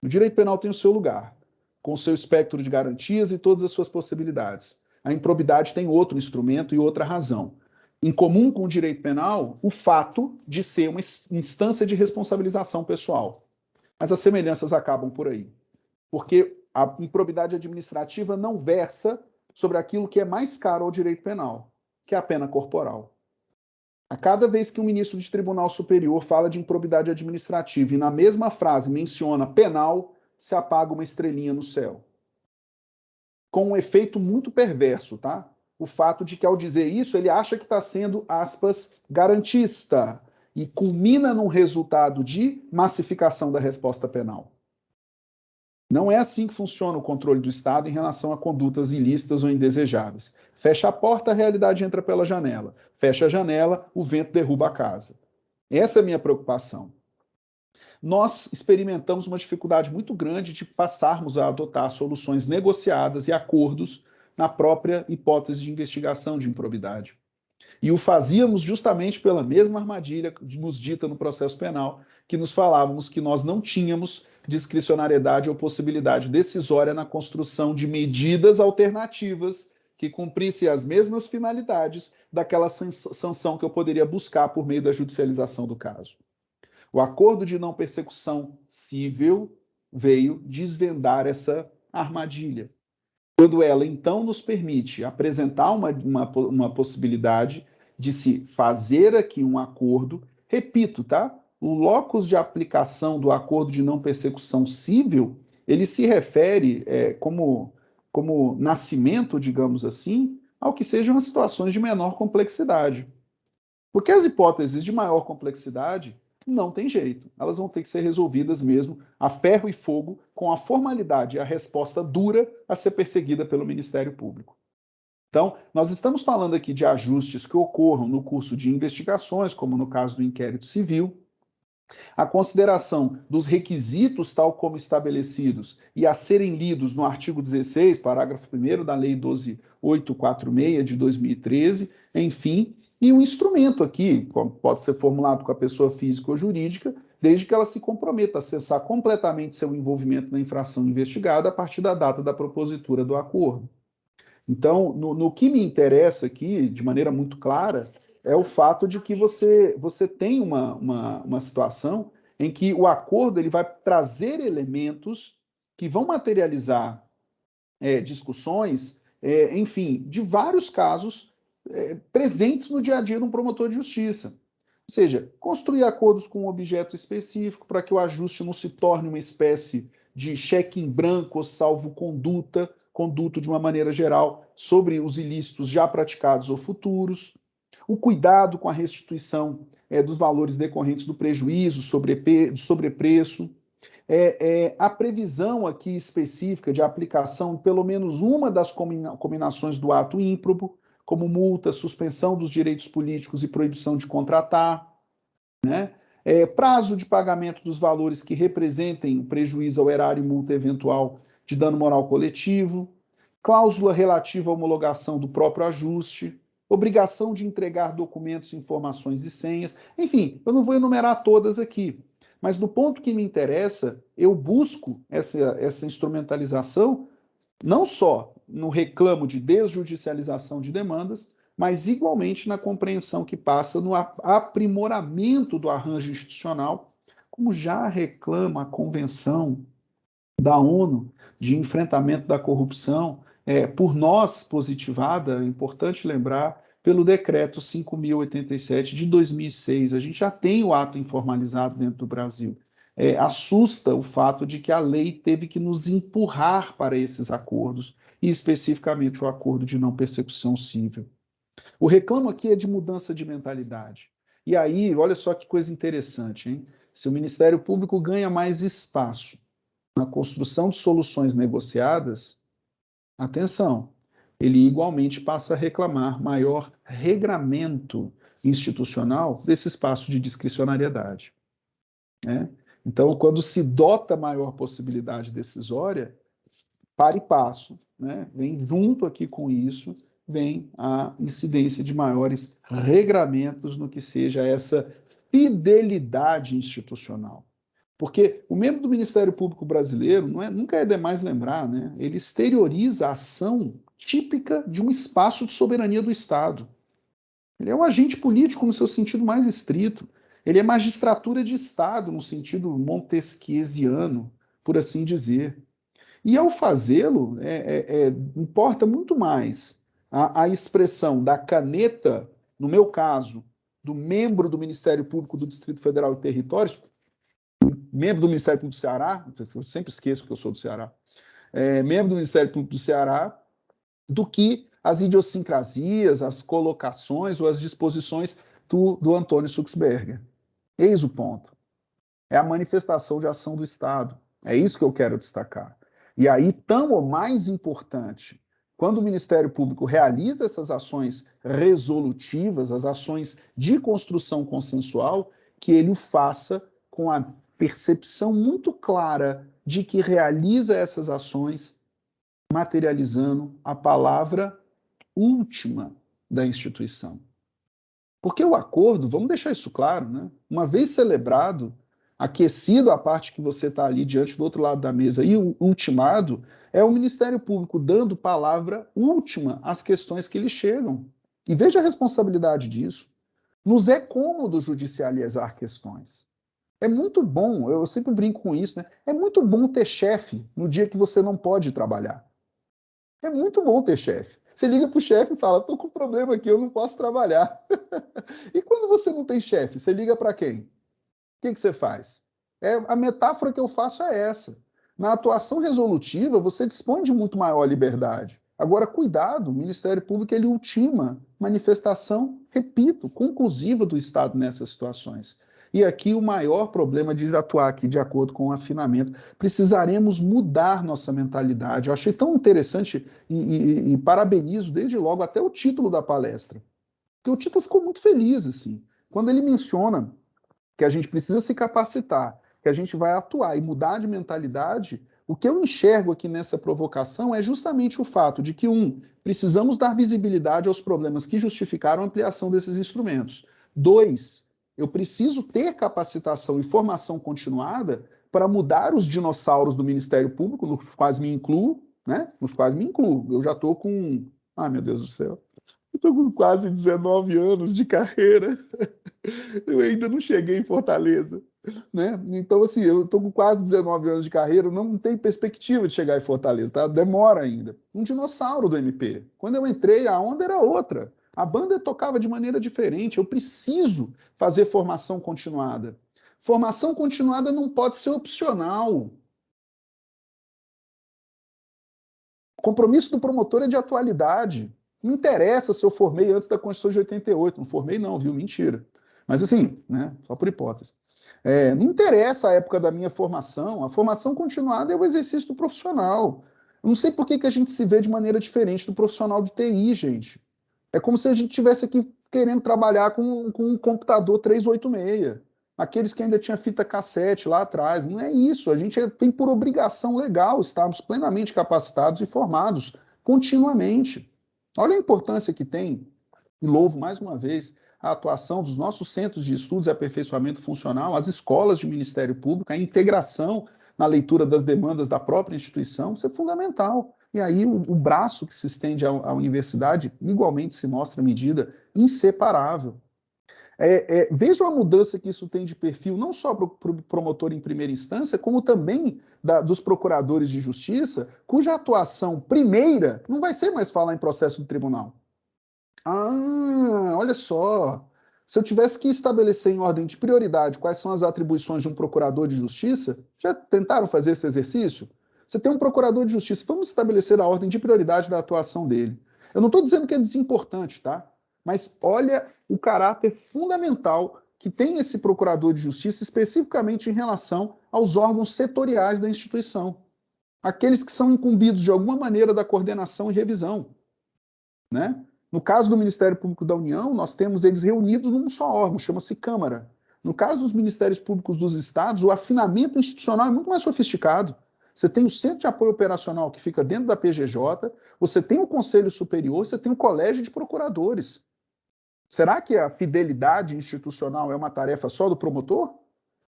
O direito penal tem o seu lugar, com o seu espectro de garantias e todas as suas possibilidades. A improbidade tem outro instrumento e outra razão. Em comum com o direito penal, o fato de ser uma instância de responsabilização pessoal. Mas as semelhanças acabam por aí. Porque a improbidade administrativa não versa sobre aquilo que é mais caro ao direito penal, que é a pena corporal. A cada vez que um ministro de tribunal superior fala de improbidade administrativa e na mesma frase menciona penal, se apaga uma estrelinha no céu. Com um efeito muito perverso, tá? O fato de que, ao dizer isso, ele acha que está sendo, aspas, garantista, e culmina num resultado de massificação da resposta penal. Não é assim que funciona o controle do Estado em relação a condutas ilícitas ou indesejáveis. Fecha a porta, a realidade entra pela janela. Fecha a janela, o vento derruba a casa. Essa é a minha preocupação. Nós experimentamos uma dificuldade muito grande de passarmos a adotar soluções negociadas e acordos na própria hipótese de investigação de improbidade. E o fazíamos justamente pela mesma armadilha nos dita no processo penal, que nos falávamos que nós não tínhamos discricionariedade ou possibilidade decisória na construção de medidas alternativas que cumprissem as mesmas finalidades daquela sanção que eu poderia buscar por meio da judicialização do caso. O acordo de não persecução civil veio desvendar essa armadilha. Quando ela, então, nos permite apresentar uma possibilidade de se fazer aqui um acordo, repito, tá? O locus de aplicação do acordo de não persecução civil, ele se refere como nascimento, digamos assim, ao que sejam as situações de menor complexidade. Porque as hipóteses de maior complexidade não tem jeito. Elas vão ter que ser resolvidas mesmo a ferro e fogo, com a formalidade e a resposta dura a ser perseguida pelo Ministério Público. Então, nós estamos falando aqui de ajustes que ocorram no curso de investigações, como no caso do inquérito civil, a consideração dos requisitos tal como estabelecidos e a serem lidos no artigo 16, parágrafo 1º da Lei 12.846 de 2013, enfim, e um instrumento aqui, pode ser formulado com a pessoa física ou jurídica, desde que ela se comprometa a cessar completamente seu envolvimento na infração investigada a partir da data da propositura do acordo. Então, no que me interessa aqui, de maneira muito clara, é o fato de que você tem uma situação em que o acordo ele vai trazer elementos que vão materializar discussões, enfim, de vários casos presentes no dia a dia de um promotor de justiça. Ou seja, construir acordos com um objeto específico para que o ajuste não se torne uma espécie de cheque em branco ou conduto de uma maneira geral sobre os ilícitos já praticados ou futuros, o cuidado com a restituição dos valores decorrentes do prejuízo, sobrepreço, a previsão aqui específica de aplicação de pelo menos uma das combinações do ato ímprobo, como multa, suspensão dos direitos políticos e proibição de contratar, né? Prazo de pagamento dos valores que representem prejuízo ao erário e multa eventual de dano moral coletivo, cláusula relativa à homologação do próprio ajuste, obrigação de entregar documentos, informações e senhas. Enfim, eu não vou enumerar todas aqui, mas no ponto que me interessa, eu busco essa instrumentalização não só no reclamo de desjudicialização de demandas, mas igualmente na compreensão que passa no aprimoramento do arranjo institucional, como já reclama a Convenção da ONU de enfrentamento da corrupção, por nós positivada, é importante lembrar, pelo Decreto 5.087 de 2006. A gente já tem o ato informalizado dentro do Brasil. Assusta o fato de que a lei teve que nos empurrar para esses acordos, e especificamente o acordo de não persecução civil. O reclamo aqui é de mudança de mentalidade. E aí, olha só que coisa interessante, hein? Se o Ministério Público ganha mais espaço na construção de soluções negociadas, atenção, ele igualmente passa a reclamar maior regramento institucional desse espaço de discricionariedade, né? Então, quando se dota maior possibilidade decisória, para e passo, né? Vem junto aqui com isso, vem a incidência de maiores regramentos no que seja essa fidelidade institucional. Porque o membro do Ministério Público brasileiro, nunca é demais lembrar, né? Ele exterioriza a ação típica de um espaço de soberania do Estado. Ele é um agente político no seu sentido mais estrito. Ele é magistratura de Estado no sentido montesquiesiano, por assim dizer. E ao fazê-lo, importa muito mais a expressão da caneta, no meu caso, do membro do Ministério Público do Distrito Federal e Territórios, membro do Ministério Público do Ceará, eu sempre esqueço que eu sou do Ceará, membro do Ministério Público do Ceará, do que as idiosincrasias, as colocações ou as disposições do Antônio Suxberger. Eis o ponto. É a manifestação de ação do Estado. É isso que eu quero destacar. E aí, tão ou mais importante, quando o Ministério Público realiza essas ações resolutivas, as ações de construção consensual, que ele o faça com a percepção muito clara de que realiza essas ações materializando a palavra última da instituição. Porque o acordo, vamos deixar isso claro, né? Uma vez celebrado, aquecido a parte que você está ali diante do outro lado da mesa e ultimado, é o Ministério Público dando palavra última às questões que lhe chegam. E veja a responsabilidade disso. Nos é cômodo judicializar questões. É muito bom, eu sempre brinco com isso, né? É muito bom ter chefe no dia que você não pode trabalhar. É muito bom ter chefe. Você liga para o chefe e fala, estou com um problema aqui, eu não posso trabalhar. E quando você não tem chefe, você liga para quem? O que você faz? A metáfora que eu faço é essa. Na atuação resolutiva, você dispõe de muito maior liberdade. Agora, cuidado, o Ministério Público ele ultima manifestação, repito, conclusiva do Estado nessas situações. E aqui o maior problema de atuar aqui de acordo com o afinamento. Precisaremos mudar nossa mentalidade. Eu achei tão interessante e parabenizo desde logo até o título da palestra. Porque o título ficou muito feliz, assim. Quando ele menciona que a gente precisa se capacitar, que a gente vai atuar e mudar de mentalidade, o que eu enxergo aqui nessa provocação é justamente o fato de que, precisamos dar visibilidade aos problemas que justificaram a ampliação desses instrumentos. 2, eu preciso ter capacitação e formação continuada para mudar os dinossauros do Ministério Público, nos quais me incluo, né? Nos quais me incluo. Eu já estou com... Ai, meu Deus do céu. Eu estou com quase 19 anos de carreira. Eu ainda não cheguei em Fortaleza, né? Então, assim, eu estou com quase 19 anos de carreira, não tem perspectiva de chegar em Fortaleza, tá? Demora ainda. Um dinossauro do MP. Quando eu entrei, a onda era outra. A banda tocava de maneira diferente. Eu preciso fazer formação continuada. Formação continuada não pode ser opcional. O compromisso do promotor é de atualidade. Não interessa se eu formei antes da Constituição de 88. Não formei não, viu? Mentira. Mas assim, né? Só por hipótese. Não interessa a época da minha formação. A formação continuada é o exercício do profissional. Eu não sei por que a gente se vê de maneira diferente do profissional de TI, gente. É como se a gente estivesse aqui querendo trabalhar com um computador 386. Aqueles que ainda tinha fita cassete lá atrás. Não é isso. A gente tem por obrigação legal estarmos plenamente capacitados e formados continuamente. Olha a importância que tem, e louvo mais uma vez, a atuação dos nossos centros de estudos e aperfeiçoamento funcional, as escolas de Ministério Público, a integração na leitura das demandas da própria instituição, isso é fundamental. E aí o braço que se estende à universidade igualmente se mostra medida inseparável. Vejam a mudança que isso tem de perfil, não só para o promotor em primeira instância, como também dos procuradores de justiça, cuja atuação primeira não vai ser mais falar em processo do tribunal. Olha só, se eu tivesse que estabelecer em ordem de prioridade quais são as atribuições de um procurador de justiça, já tentaram fazer esse exercício? Você tem um procurador de justiça, vamos estabelecer a ordem de prioridade da atuação dele. Eu não estou dizendo que é desimportante, tá? Mas olha o caráter fundamental que tem esse procurador de justiça, especificamente em relação aos órgãos setoriais da instituição. Aqueles que são incumbidos de alguma maneira da coordenação e revisão, né? No caso do Ministério Público da União, nós temos eles reunidos num só órgão, chama-se Câmara. No caso dos Ministérios Públicos dos Estados, o afinamento institucional é muito mais sofisticado. Você tem o Centro de Apoio Operacional, que fica dentro da PGJ, você tem o Conselho Superior, você tem o Colégio de Procuradores. Será que a fidelidade institucional é uma tarefa só do promotor?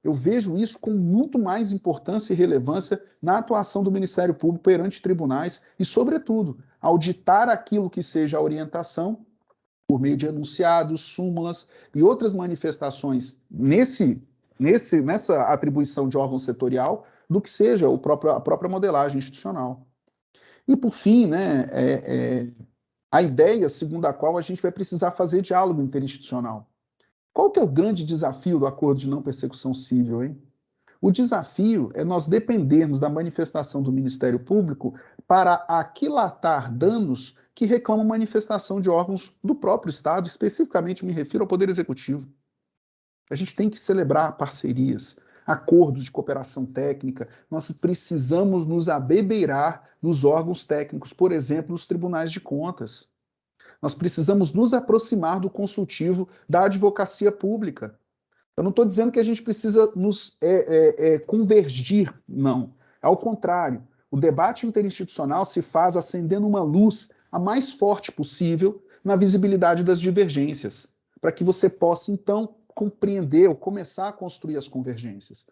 Eu vejo isso com muito mais importância e relevância na atuação do Ministério Público perante tribunais e, sobretudo, auditar aquilo que seja a orientação por meio de enunciados, súmulas e outras manifestações nessa atribuição de órgão setorial do que seja a própria modelagem institucional. E, por fim, né, a ideia segundo a qual a gente vai precisar fazer diálogo interinstitucional. Qual que é o grande desafio do acordo de não persecução civil, hein? O desafio é nós dependermos da manifestação do Ministério Público para aquilatar danos que reclamam manifestação de órgãos do próprio Estado, especificamente me refiro ao Poder Executivo. A gente tem que celebrar parcerias, acordos de cooperação técnica, nós precisamos nos abebeirar nos órgãos técnicos, por exemplo, nos tribunais de contas. Nós precisamos nos aproximar do consultivo da advocacia pública. Eu não estou dizendo que a gente precisa nos convergir, não. Ao contrário, o debate interinstitucional se faz acendendo uma luz a mais forte possível na visibilidade das divergências, para que você possa, então, compreender ou começar a construir as convergências.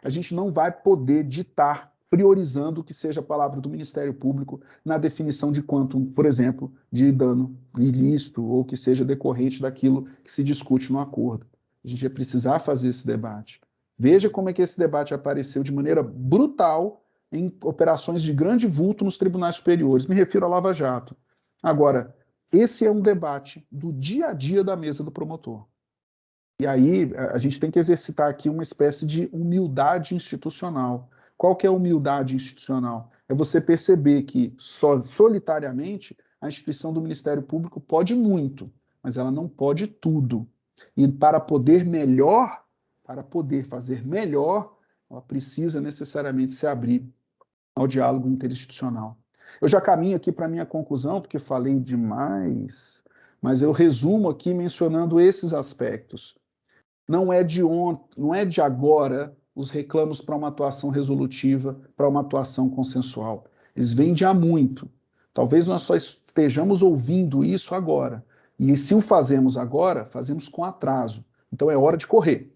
A gente não vai poder ditar priorizando o que seja a palavra do Ministério Público na definição de quanto, por exemplo, de dano ilícito ou que seja decorrente daquilo que se discute no acordo. A gente vai precisar fazer esse debate. Veja como é que esse debate apareceu de maneira brutal em operações de grande vulto nos tribunais superiores. Me refiro à Lava Jato. Agora, esse é um debate do dia a dia da mesa do promotor. E aí a gente tem que exercitar aqui uma espécie de humildade institucional. Qual que é a humildade institucional? É você perceber que solitariamente a instituição do Ministério Público pode muito, mas ela não pode tudo. E para poder fazer melhor, ela precisa necessariamente se abrir ao diálogo interinstitucional. Eu já caminho aqui para a minha conclusão, porque falei demais, mas eu resumo aqui mencionando esses aspectos. Não é de agora os reclamos para uma atuação resolutiva, para uma atuação consensual. Eles vêm de há muito. Talvez nós só estejamos ouvindo isso agora. E se o fazemos agora, fazemos com atraso. Então é hora de correr.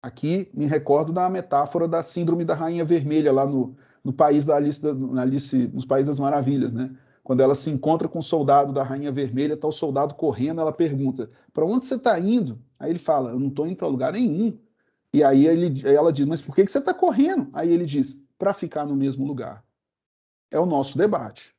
Aqui me recordo da metáfora da síndrome da Rainha Vermelha, lá no país da nos Países das Maravilhas, né? Quando ela se encontra com o soldado da Rainha Vermelha, está o soldado correndo, ela pergunta, para onde você está indo? Aí ele fala, eu não estou indo para lugar nenhum. E aí ela diz, mas por que você está correndo? Aí ele diz, para ficar no mesmo lugar. É o nosso debate.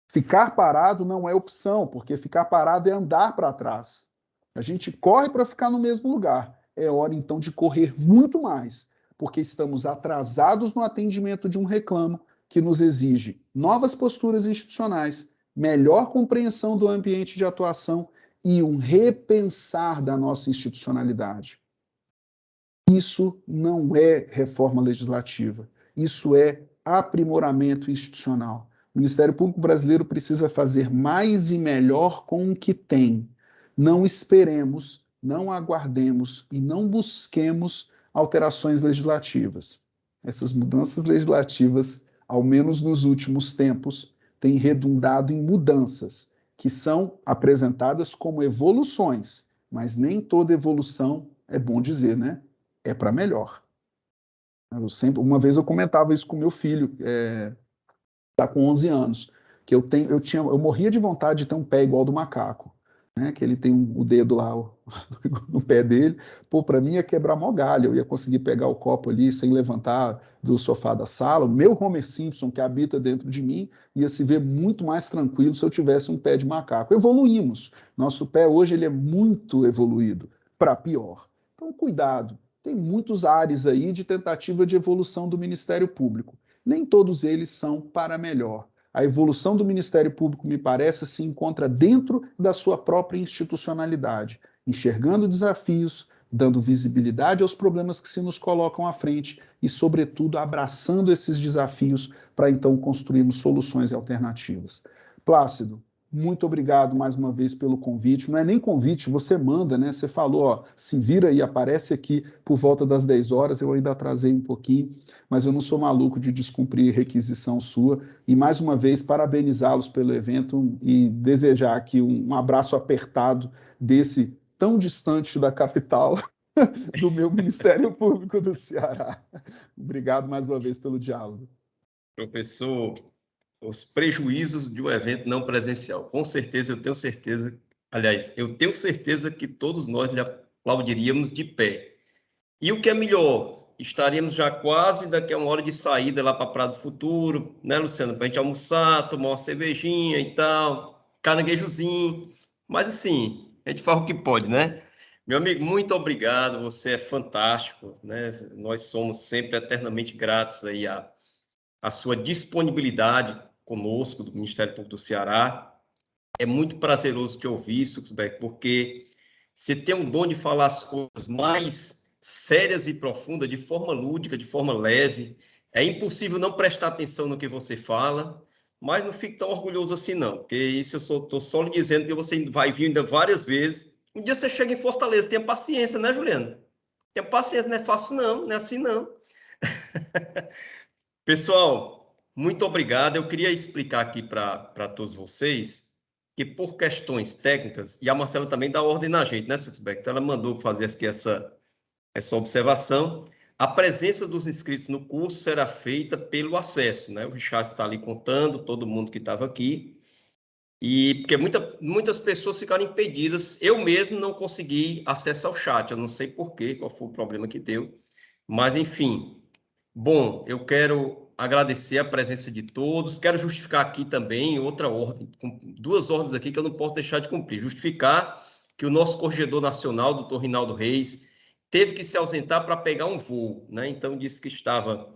Ficar parado não é opção, porque ficar parado é andar para trás. A gente corre para ficar no mesmo lugar. É hora, então, de correr muito mais, porque estamos atrasados no atendimento de um reclamo que nos exige novas posturas institucionais, melhor compreensão do ambiente de atuação e um repensar da nossa institucionalidade. Isso não é reforma legislativa, isso é aprimoramento institucional. O Ministério Público Brasileiro precisa fazer mais e melhor com o que tem. Não esperemos, não aguardemos e não busquemos alterações legislativas. Essas mudanças legislativas, ao menos nos últimos tempos, têm redundado em mudanças que são apresentadas como evoluções, mas nem toda evolução, é bom dizer, né? É para melhor. Uma vez eu comentava isso com meu filho, está com 11 anos, que eu morria de vontade de ter um pé igual ao do macaco, né? Que ele tem o dedo lá no pé dele. Pô, para mim ia quebrar mó galho, eu ia conseguir pegar o copo ali sem levantar do sofá da sala. O meu Homer Simpson, que habita dentro de mim, ia se ver muito mais tranquilo se eu tivesse um pé de macaco. Evoluímos. Nosso pé hoje ele é muito evoluído, para pior. Então, cuidado. Tem muitos ares aí de tentativa de evolução do Ministério Público. Nem todos eles são para melhor. A evolução do Ministério Público, me parece, se encontra dentro da sua própria institucionalidade, enxergando desafios, dando visibilidade aos problemas que se nos colocam à frente e, sobretudo, abraçando esses desafios para, então, construirmos soluções e alternativas. Plácido, muito obrigado mais uma vez pelo convite. Não é nem convite, você manda, né? Você falou, ó, se vira aí, aparece aqui por volta das 10 horas, eu ainda atrasei um pouquinho, mas eu não sou maluco de descumprir requisição sua. E mais uma vez, parabenizá-los pelo evento e desejar aqui um abraço apertado desse tão distante da capital do meu Ministério Público do Ceará. Obrigado mais uma vez pelo diálogo. Professor, os prejuízos de um evento não presencial. Com certeza, eu tenho certeza, aliás, eu tenho certeza que todos nós lhe aplaudiríamos de pé. E o que é melhor, estaríamos já quase daqui a uma hora de saída lá para Praia do Futuro, né, Luciano? Para a gente almoçar, tomar uma cervejinha e tal, caranguejozinho. Mas assim, a gente faz o que pode, né? Meu amigo, muito obrigado, você é fantástico, né? Nós somos sempre eternamente gratos aí a sua disponibilidade conosco, do Ministério Público do Ceará. É muito prazeroso te ouvir, Suxbeck, porque você tem um dom de falar as coisas mais sérias e profundas, de forma lúdica, de forma leve. É impossível não prestar atenção no que você fala, mas não fique tão orgulhoso assim, não, porque isso eu estou só lhe dizendo que você vai vir ainda várias vezes. Um dia você chega em Fortaleza, tenha paciência, né, Juliano? Tenha paciência, não é fácil, não, não é assim, não. Pessoal, muito obrigado. Eu queria explicar aqui para todos vocês que por questões técnicas, e a Marcela também dá ordem na gente, né, Suxbeck? Então ela mandou fazer aqui essa observação. A presença dos inscritos no curso será feita pelo acesso, né? O Richard está ali contando, todo mundo que estava aqui, e porque muitas pessoas ficaram impedidas. Eu mesmo não consegui acesso ao chat, eu não sei por quê, qual foi o problema que deu, mas enfim. Bom, eu quero agradecer a presença de todos, quero justificar aqui também outra ordem, com duas ordens aqui que eu não posso deixar de cumprir. Justificar que o nosso corregedor nacional, doutor Rinaldo Reis, teve que se ausentar para pegar um voo, né? Então disse que estava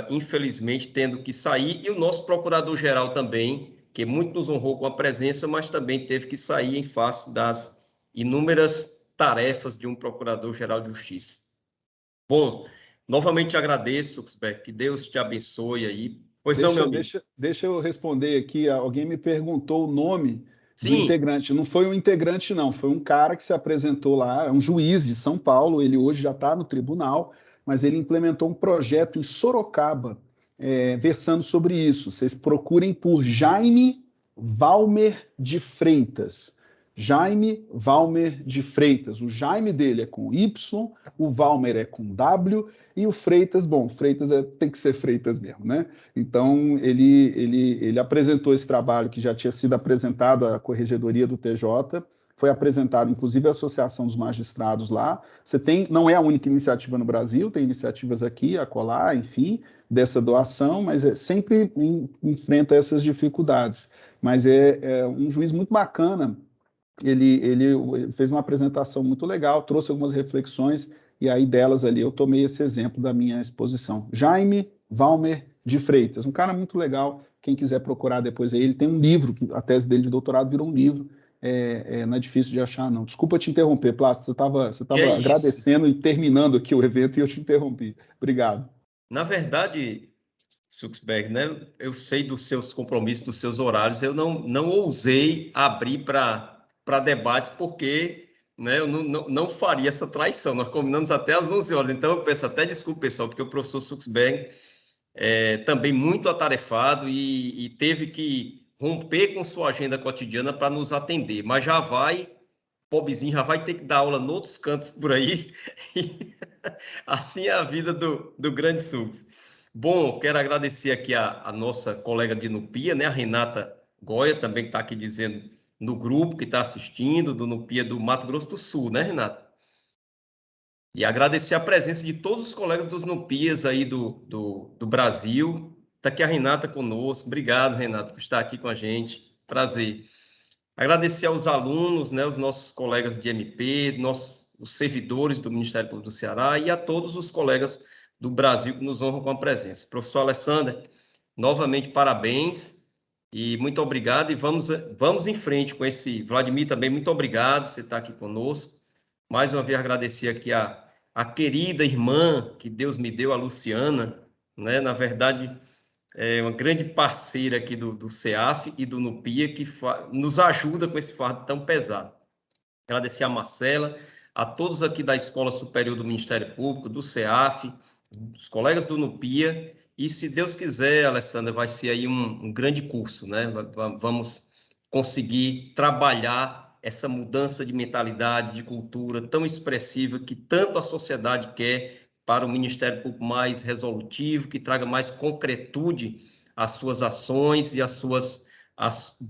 infelizmente tendo que sair, e o nosso procurador-geral também, que muito nos honrou com a presença, mas também teve que sair em face das inúmeras tarefas de um procurador-geral de justiça. Bom, novamente te agradeço, Suxbeck, que Deus te abençoe aí. Pois não, meu amigo? Deixa eu responder aqui. Alguém me perguntou o nome do Sim. integrante. Não foi um integrante, não. Foi um cara que se apresentou lá, é um juiz de São Paulo. Ele hoje já está no tribunal, mas ele implementou um projeto em Sorocaba, versando sobre isso. Vocês procurem por Jaime Valmer de Freitas. Jaime Valmer de Freitas. O Jaime dele é com Y, o Valmer é com W, e o Freitas, bom, Freitas tem que ser Freitas mesmo, né? Então, ele apresentou esse trabalho que já tinha sido apresentado à Corregedoria do TJ, foi apresentado, inclusive, à Associação dos Magistrados lá. Não é a única iniciativa no Brasil, tem iniciativas aqui, acolá, enfim, dessa doação, mas sempre enfrenta essas dificuldades. Mas é um juiz muito bacana. Ele fez uma apresentação muito legal, trouxe algumas reflexões, e aí delas ali eu tomei esse exemplo da minha exposição. Jaime Valmer de Freitas, um cara muito legal, quem quiser procurar depois aí, ele tem um livro, a tese dele de doutorado virou um livro, não é difícil de achar, não. Desculpa te interromper, Plácido, você estava agradecendo e terminando aqui o evento e eu te interrompi. Obrigado. Na verdade, Suxbeck, né, eu sei dos seus compromissos, dos seus horários, eu não ousei abrir para debate, porque, né, eu não faria essa traição. Nós combinamos até às 11 horas, então eu peço até desculpa, pessoal, porque o professor Suxbeck é também muito atarefado e teve que romper com sua agenda cotidiana para nos atender, mas pobrezinho, já vai ter que dar aula em outros cantos por aí, assim é a vida do grande Sux. Bom, quero agradecer aqui a nossa colega de Nupia, né, a Renata Goya, também que está aqui dizendo no grupo, que está assistindo, do Nupia do Mato Grosso do Sul, né, Renata? E agradecer a presença de todos os colegas dos Nupias aí do Brasil. Está aqui a Renata conosco. Obrigado, Renata, por estar aqui com a gente. Prazer. Agradecer aos alunos, né, os nossos colegas de MP, os servidores do Ministério Público do Ceará e a todos os colegas do Brasil que nos honram com a presença. Professor Alessandro, novamente, parabéns e muito obrigado. E vamos em frente com esse. Vladimir, também muito obrigado, você está aqui conosco. Mais uma vez, agradecer aqui a querida irmã que Deus me deu, a Luciana, né? Na verdade, é uma grande parceira aqui do CEAF e do NUPIA, que nos ajuda com esse fardo tão pesado. Agradecer a Marcela, a todos aqui da Escola Superior do Ministério Público, do CEAF, os colegas do NUPIA, e se Deus quiser, Alessandra, vai ser aí um grande curso, né? Vamos conseguir trabalhar essa mudança de mentalidade, de cultura tão expressiva que tanto a sociedade quer para o Ministério Público mais resolutivo, que traga mais concretude às suas ações e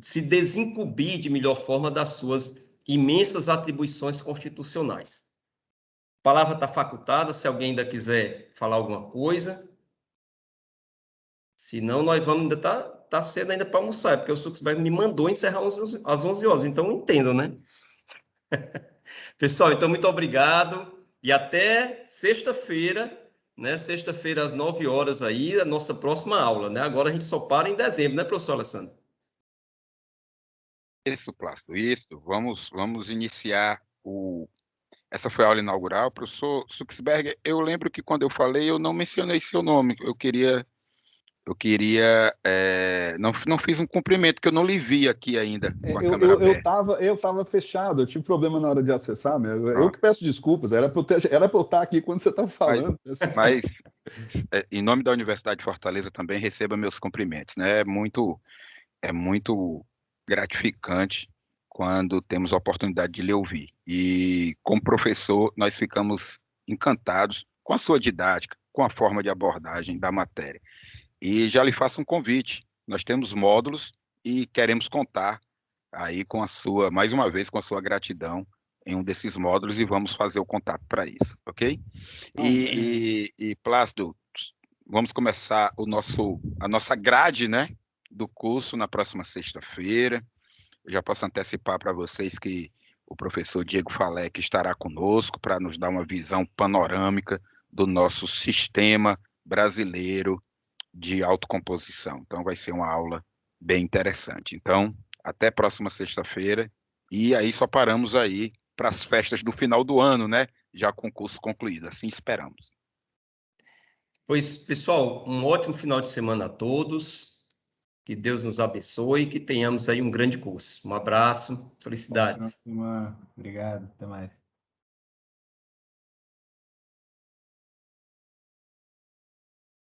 se desincumbir de melhor forma das suas imensas atribuições constitucionais. A palavra está facultada, se alguém ainda quiser falar alguma coisa. Se não, nós vamos ainda tá cedo ainda para almoçar, porque o Suxberg me mandou encerrar às 11 horas, então entendo, né? Pessoal, então muito obrigado e até sexta-feira, né? Sexta-feira às 9 horas aí, a nossa próxima aula, né? Agora a gente só para em dezembro, né, professor Alessandro? Isso, Plácido, isso. Vamos iniciar Essa foi a aula inaugural. Professor Suxberger, eu lembro que quando eu falei, eu não mencionei seu nome. Eu queria não fiz um cumprimento, que eu não lhe vi aqui ainda com a câmera aberta. Eu tava fechado, eu tive problema na hora de acessar, eu que peço desculpas, era para eu estar aqui quando você estava falando. Mas em nome da Universidade de Fortaleza também receba meus cumprimentos, né? É muito gratificante quando temos a oportunidade de lhe ouvir. E como professor, nós ficamos encantados com a sua didática, com a forma de abordagem da matéria. E já lhe faço um convite. Nós temos módulos e queremos contar aí mais uma vez, com a sua gratidão em um desses módulos e vamos fazer o contato para isso, ok? E Plácido, vamos começar a nossa grade, né, do curso na próxima sexta-feira. Eu já posso antecipar para vocês que o professor Diego Falec estará conosco para nos dar uma visão panorâmica do nosso sistema brasileiro de autocomposição. Então, vai ser uma aula bem interessante. Então, até próxima sexta-feira. E aí só paramos aí para as festas do final do ano, né? Já com o curso concluído. Assim esperamos. Pois, pessoal, um ótimo final de semana a todos. Que Deus nos abençoe e que tenhamos aí um grande curso. Um abraço, felicidades. Obrigado, até mais.